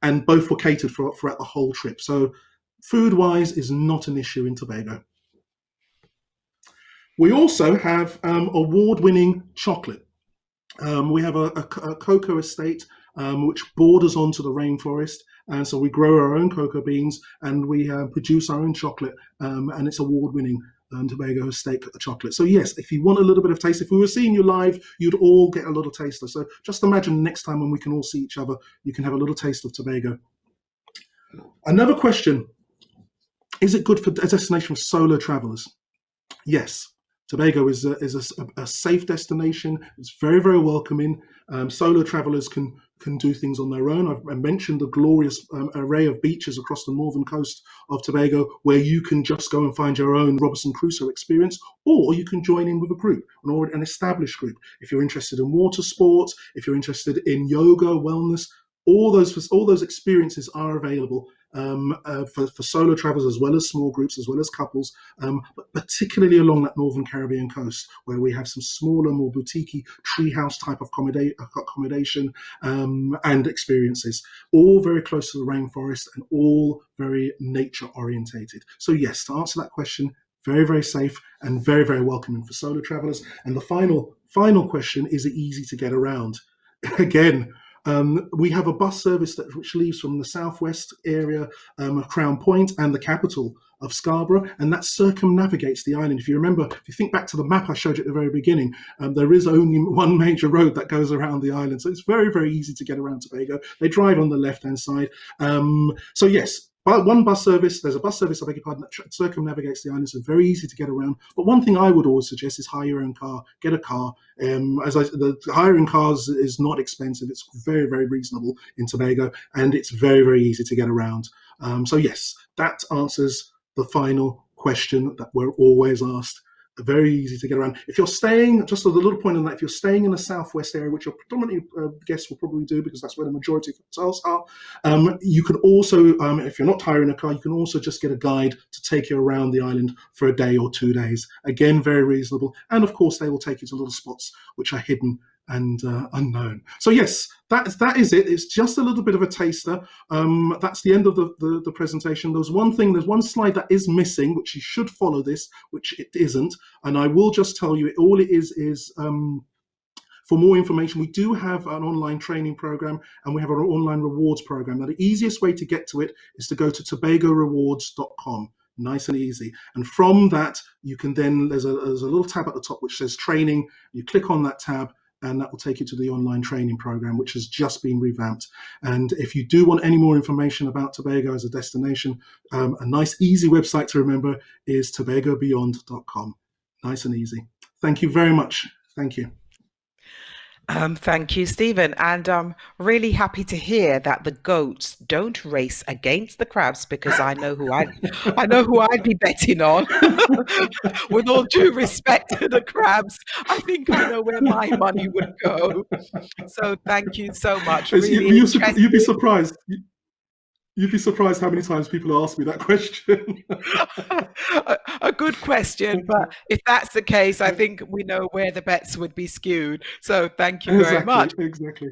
and both were catered for throughout the whole trip. So food-wise is not an issue in Tobago. We also have award-winning chocolate. We have a cocoa estate which borders onto the rainforest, and so we grow our own cocoa beans and we produce our own chocolate, and it's award-winning Tobago estate chocolate. So yes, if you want a little bit of taste, if we were seeing you live, you'd all get a little taster. So just imagine next time when we can all see each other, you can have a little taste of Tobago. Another question, is it good for a destination for solo travelers? Yes. Tobago is a safe destination. It's very, very welcoming. Solo travelers can can do things on their own. I mentioned the glorious array of beaches across the northern coast of Tobago where you can just go and find your own Robinson Crusoe experience, or you can join in with a group, an established group. If you're interested in water sports, if you're interested in yoga, wellness, all those experiences are available for solo travelers as well as small groups, as well as couples, but particularly along that northern Caribbean coast where we have some smaller, more boutique treehouse type of accommodation and experiences, all very close to the rainforest and all very nature orientated. So yes, to answer that question, very, very safe and very, very welcoming for solo travelers. And the final question, is it easy to get around? Again, we have a bus service which leaves from the southwest area of Crown Point and the capital of Scarborough, and that circumnavigates the island. If you remember, if you think back to the map I showed you at the very beginning, there is only one major road that goes around the island, so it's very, very easy to get around Tobago. They drive on the left-hand side. So yes, one bus service, there's a bus service, I beg your pardon, that circumnavigates the island, so very easy to get around. But one thing I would always suggest is hire your own car, get a car. The hiring cars is not expensive, it's very, very reasonable in Tobago, and it's very, very easy to get around. So yes, that answers the final question that we're always asked. Very easy to get around. If you're staying, just a little point on that, if you're staying in the southwest area, which your predominantly guests will probably do because that's where the majority of hotels are, you can also, if you're not hiring a car, you can also just get a guide to take you around the island for a day or 2 days. Again, very reasonable. And of course, they will take you to little spots which are hidden and unknown. So yes, that is it. It's just a little bit of a taster. That's the end of the presentation. There's one slide that is missing, which you should follow this, which it isn't. And I will just tell you, all it is for more information, we do have an online training program and we have an online rewards program. Now, the easiest way to get to it is to go to tobagorewards.com. Nice and easy. And from that, you can then, there's a little tab at the top which says training. You click on that tab, and that will take you to the online training program, which has just been revamped. And if you do want any more information about Tobago as a destination, a nice, easy website to remember is tobagobeyond.com. Nice and easy. Thank you very much. Thank you. Thank you, Stephen. And I'm really happy to hear that the goats don't race against the crabs, because I know who I'd be betting on. With all due respect to the crabs, I think I know where my money would go. So thank you so much. Really you'd be surprised. You'd be surprised how many times people ask me that question. A good question, but if that's the case, I think we know where the bets would be skewed. So thank you very much. Exactly.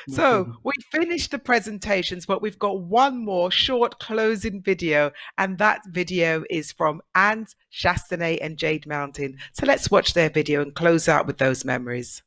So we finished the presentations, but we've got one more short closing video, and that video is from Anse, Chastanet, and Jade Mountain. So let's watch their video and close out with those memories.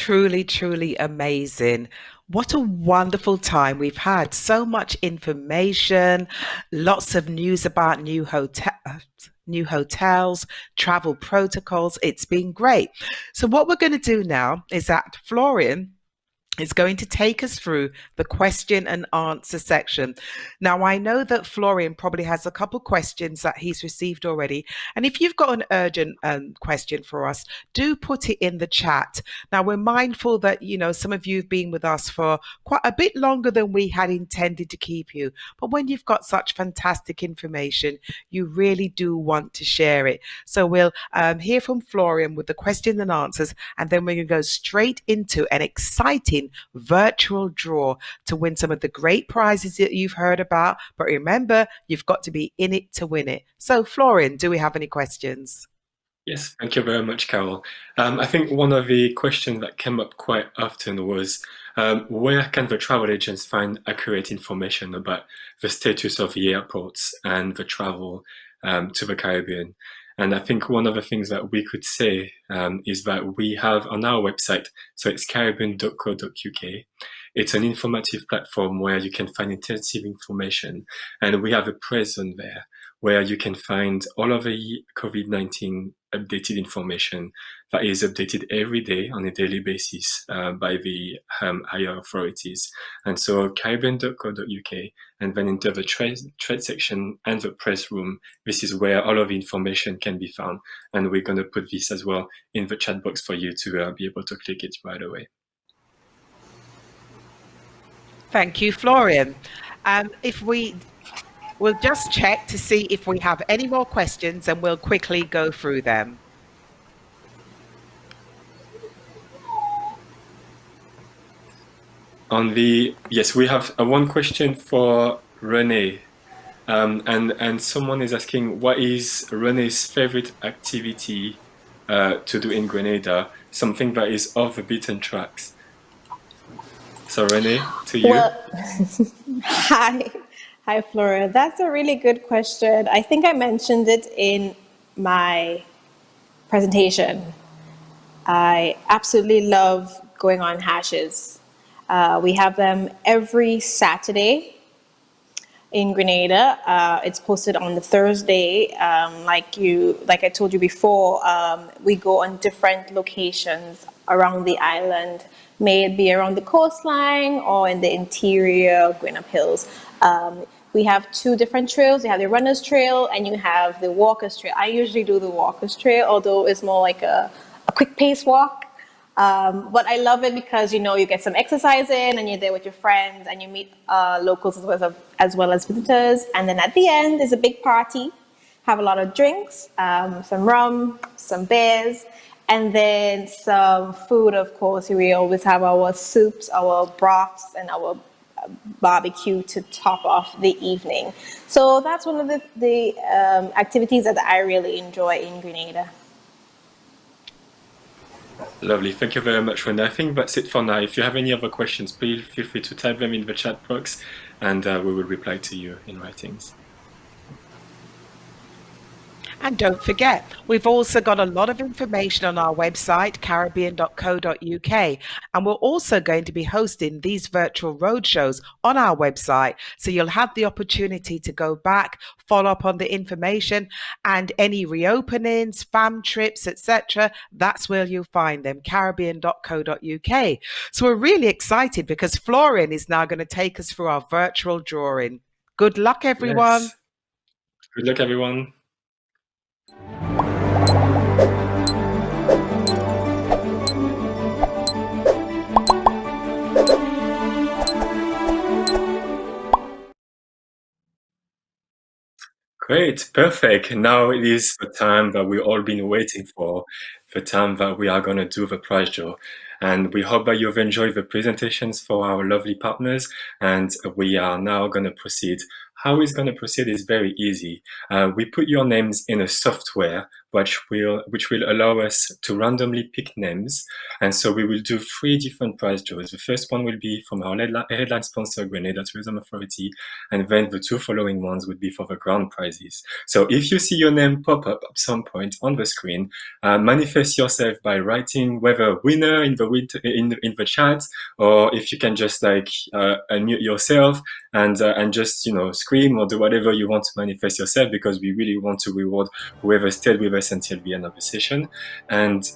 truly, truly amazing. What a wonderful time we've had. So much information, lots of news about new hotels, travel protocols. It's been great. So what we're going to do now is that Florian is going to take us through the question and answer section. Now, I know that Florian probably has a couple questions that he's received already. And if you've got an urgent question for us, do put it in the chat. Now, we're mindful that, some of you have been with us for quite a bit longer than we had intended to keep you. But when you've got such fantastic information, you really do want to share it. So we'll hear from Florian with the question and answers, and then we're going to go straight into an exciting virtual draw to win some of the great prizes that you've heard about. But remember, you've got to be in it to win it. So, Florian, do we have any questions? Yes, thank you very much, Carol. I think one of the questions that came up quite often was, where can the travel agents find accurate information about the status of the airports and the travel to the Caribbean? And I think one of the things that we could say is that we have on our website, so it's caribbean.co.uk. It's an informative platform where you can find intensive information, and we have a presence there where you can find all of the COVID-19 updated information that is updated every day on a daily basis by the higher authorities. And so caribbean.co.uk, and then into the trade section and the press room, this is where all of the information can be found. And we're going to put this as well in the chat box for you to be able to click it right away. Thank you, Florian. We'll just check to see if we have any more questions, and we'll quickly go through them. Yes, we have one question for Renee. And someone is asking, what is Renee's favorite activity to do in Grenada? Something that is off the beaten tracks. So Renee, to you. Well, Hi, Flora. That's a really good question. I think I mentioned it in my presentation. I absolutely love going on hashes. We have them every Saturday in Grenada. It's posted on the Thursday. Like I told you before, we go on different locations around the island, may it be around the coastline or in the interior of Gwinnett Hills. We have two different trails. You have the Runners Trail and you have the Walkers Trail. I usually do the Walkers Trail, although it's more like a quick pace walk. But I love it because, you get some exercise in and you're there with your friends and you meet locals as well as visitors. And then at the end, there's a big party, have a lot of drinks, some rum, some beers, and then some food, of course. We always have our soups, our broths, and our barbecue to top off the evening. So that's one of the activities that I really enjoy in Grenada. Lovely. Thank you very much, Renee. I think that's it for now. If you have any other questions, please feel free to type them in the chat box and we will reply to you in writings. And don't forget, we've also got a lot of information on our website, caribbean.co.uk. And we're also going to be hosting these virtual roadshows on our website. So you'll have the opportunity to go back, follow up on the information, and any reopenings, fam trips, etc. That's where you'll find them, caribbean.co.uk. So we're really excited because Florian is now going to take us through our virtual drawing. Good luck, everyone. Yes. Good luck, everyone. Great, perfect. Now it is the time that we've all been waiting for, the time that we are going to do the prize draw. And we hope that you've enjoyed the presentations for our lovely partners. And we are now going to proceed. How it's going to proceed is very easy. We put your names in a software which will allow us to randomly pick names. And so we will do 3 different prize draws. The first one will be from our headline sponsor, Grenada Tourism Authority, and then the 2 following ones would be for the grand prizes. So if you see your name pop up at some point on the screen, manifest yourself by writing whether winner in the chat, or if you can just like unmute yourself and just, you know, scream or do whatever you want to manifest yourself, because we really want to reward whoever stayed with us until the end of the session. And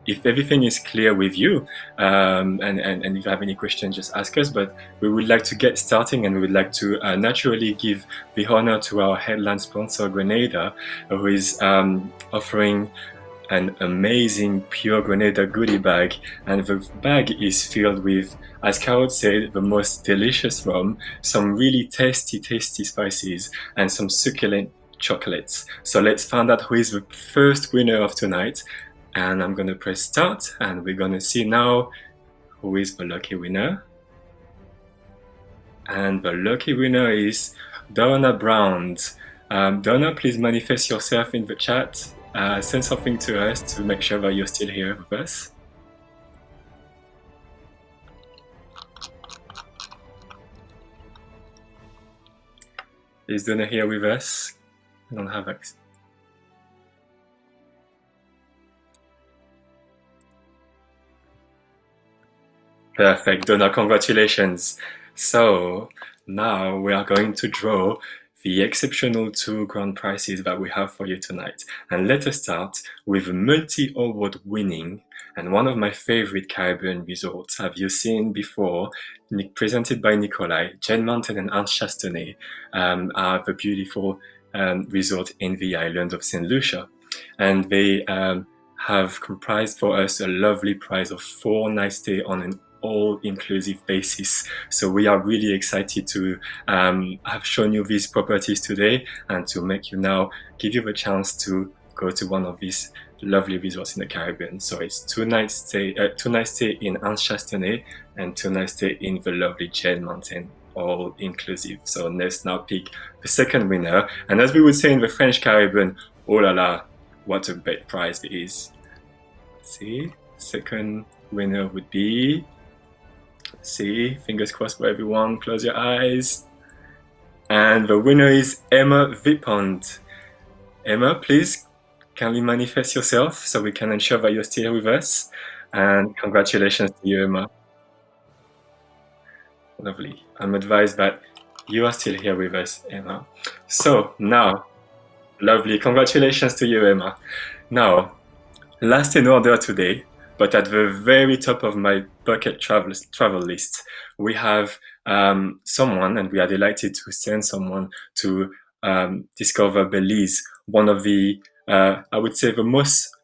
if everything is clear with you, and if you have any questions, just ask us. But we would like to get starting, and we would like to naturally give the honor to our headline sponsor, Grenada, who is offering an amazing pure Grenada goodie bag. And the bag is filled with, as Carol said, the most delicious rum, some really tasty spices, and some succulent chocolates. So let's find out who is the first winner of tonight. And I'm going to press start, and we're going to see now who is the lucky winner. And the lucky winner is Donna Brown. Donna, please manifest yourself in the chat. Send something to us to make sure that you're still here with us. Is Donna here with us? I don't have access. Perfect, Donna, congratulations. So now we are going to draw the exceptional 2 grand prizes that we have for you tonight. And let us start with multi-award winning and one of my favorite Caribbean resorts. Have you seen before, presented by Nikolai, Jade Mountain and Anse Chastanet are the beautiful resort in the island of St. Lucia. And they have comprised for us a lovely prize of 4 nights stay on an all-inclusive basis. So we are really excited to have shown you these properties today, and to make you now give you the chance to go to one of these lovely resorts in the Caribbean. So it's 2 nights stay in Anse Chastanet and 2 nights stay in the lovely Jade Mountain, all inclusive. So let's now pick the second winner. And as we would say in the French Caribbean, oh la la, what a great prize it is. Let's see, second winner would be, see, fingers crossed for everyone, close your eyes. And the winner is Emma Vipond. Emma, please kindly manifest yourself so we can ensure that you're still with us. And congratulations to you, Emma. Lovely. I'm advised that you are still here with us, Emma. So now, lovely, congratulations to you, Emma. Now, last in order today, but at the very top of my bucket travel list, we have someone, and we are delighted to send someone to discover Belize, one of the, I would say, the most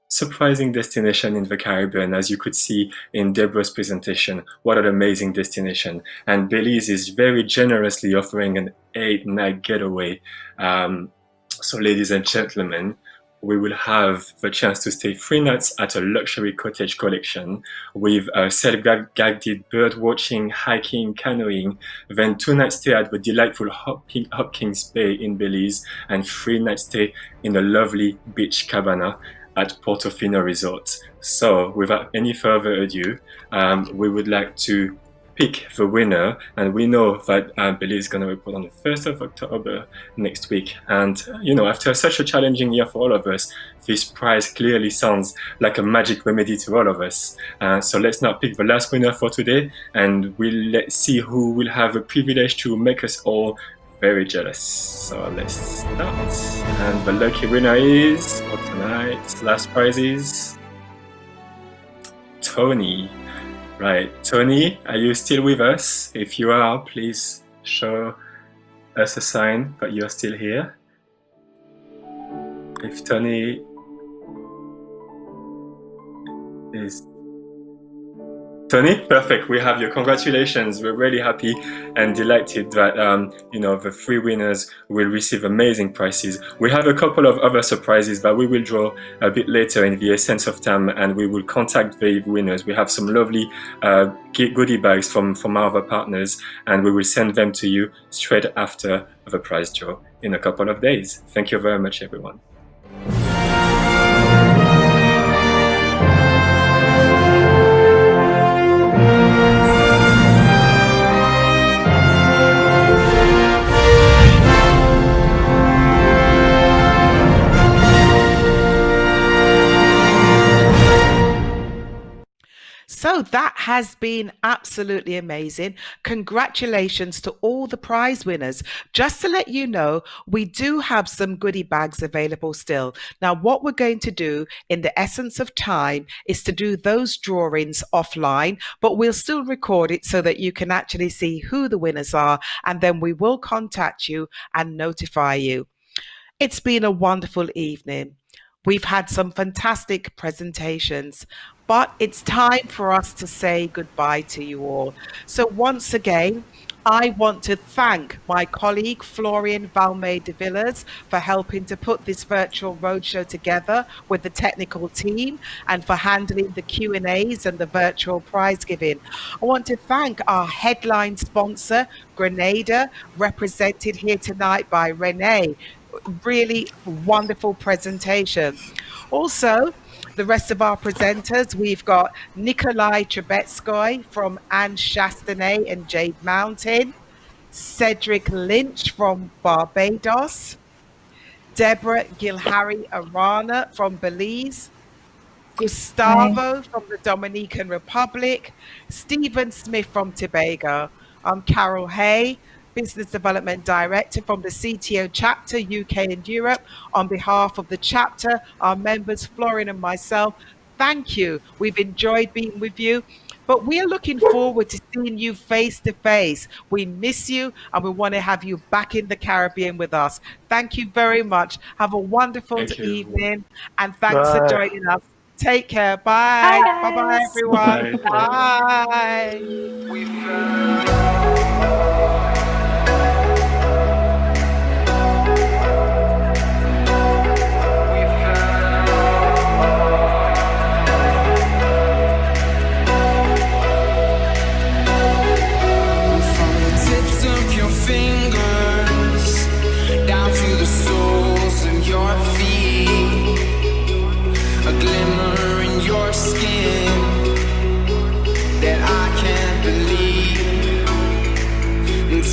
surprising destination in the Caribbean. As you could see in Deborah's presentation, what an amazing destination. And Belize is very generously offering an 8-night getaway. So ladies and gentlemen, we will have the chance to stay 3 nights at a luxury cottage collection with self-guided bird watching, hiking, canoeing, then 2 nights stay at the delightful Hopkins Bay in Belize, and 3 nights stay in a lovely beach cabana at Portofino Resort. So without any further ado, we would like to pick the winner, and we know that Belize is going to report on the 1st of October next week. And you know, after such a challenging year for all of us, this prize clearly sounds like a magic remedy to all of us. So let's now pick the last winner for today, and let's see who will have the privilege to make us all very jealous. So let's start. And the lucky winner is, for tonight's last prize is Tony. Right, Tony, are you still with us? If you are, please show us a sign that you're still here. If Tony is... Tony, perfect, we have you. Congratulations. We're really happy and delighted that you know, the 3 winners will receive amazing prizes. We have a couple of other surprises that we will draw a bit later in the essence of time, and we will contact the winners. We have some lovely goodie bags from our other partners, and we will send them to you straight after the prize draw in a couple of days. Thank you very much, everyone. has been absolutely amazing. Congratulations to all the prize winners. Just to let you know, we do have some goodie bags available still. Now, what we're going to do in the essence of time is to do those drawings offline, but we'll still record it so that you can actually see who the winners are, and then we will contact you and notify you. It's been a wonderful evening. We've had some fantastic presentations, but it's time for us to say goodbye to you all. So once again, I want to thank my colleague Florian Valmy-Devillers for helping to put this virtual roadshow together with the technical team and for handling the Q&As and the virtual prize giving. I want to thank our headline sponsor, Grenada, represented here tonight by Renee. Really wonderful presentation. Also, the rest of our presenters, we've got Nikolai Trebetskoy from Anse, Chastanet and Jade Mountain, Cedric Lynch from Barbados, Deborah Gilhari Arana from Belize, Gustavo from the Dominican Republic, Stephen Smith from Tobago. I'm Carol Hay, Business Development Director from the CTO chapter, UK and Europe. On behalf of the chapter, our members, Florian and myself, thank you. We've enjoyed being with you, but we are looking forward to seeing you face to face. We miss you and we want to have you back in the Caribbean with us. Thank you very much. Have a wonderful evening and thanks for joining us. Take care. Bye. Bye-bye, everyone. Bye.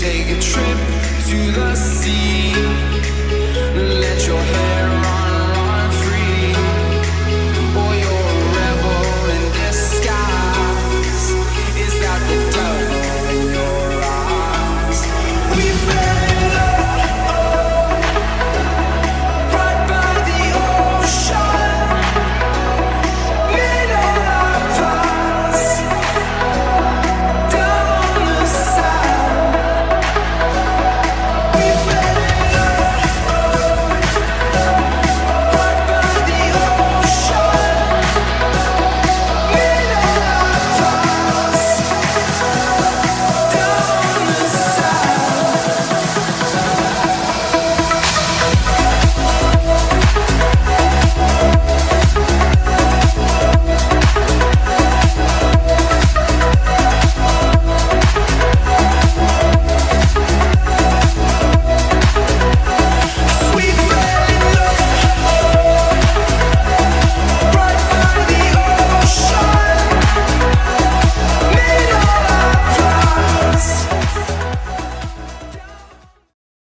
Take a trip to the sea.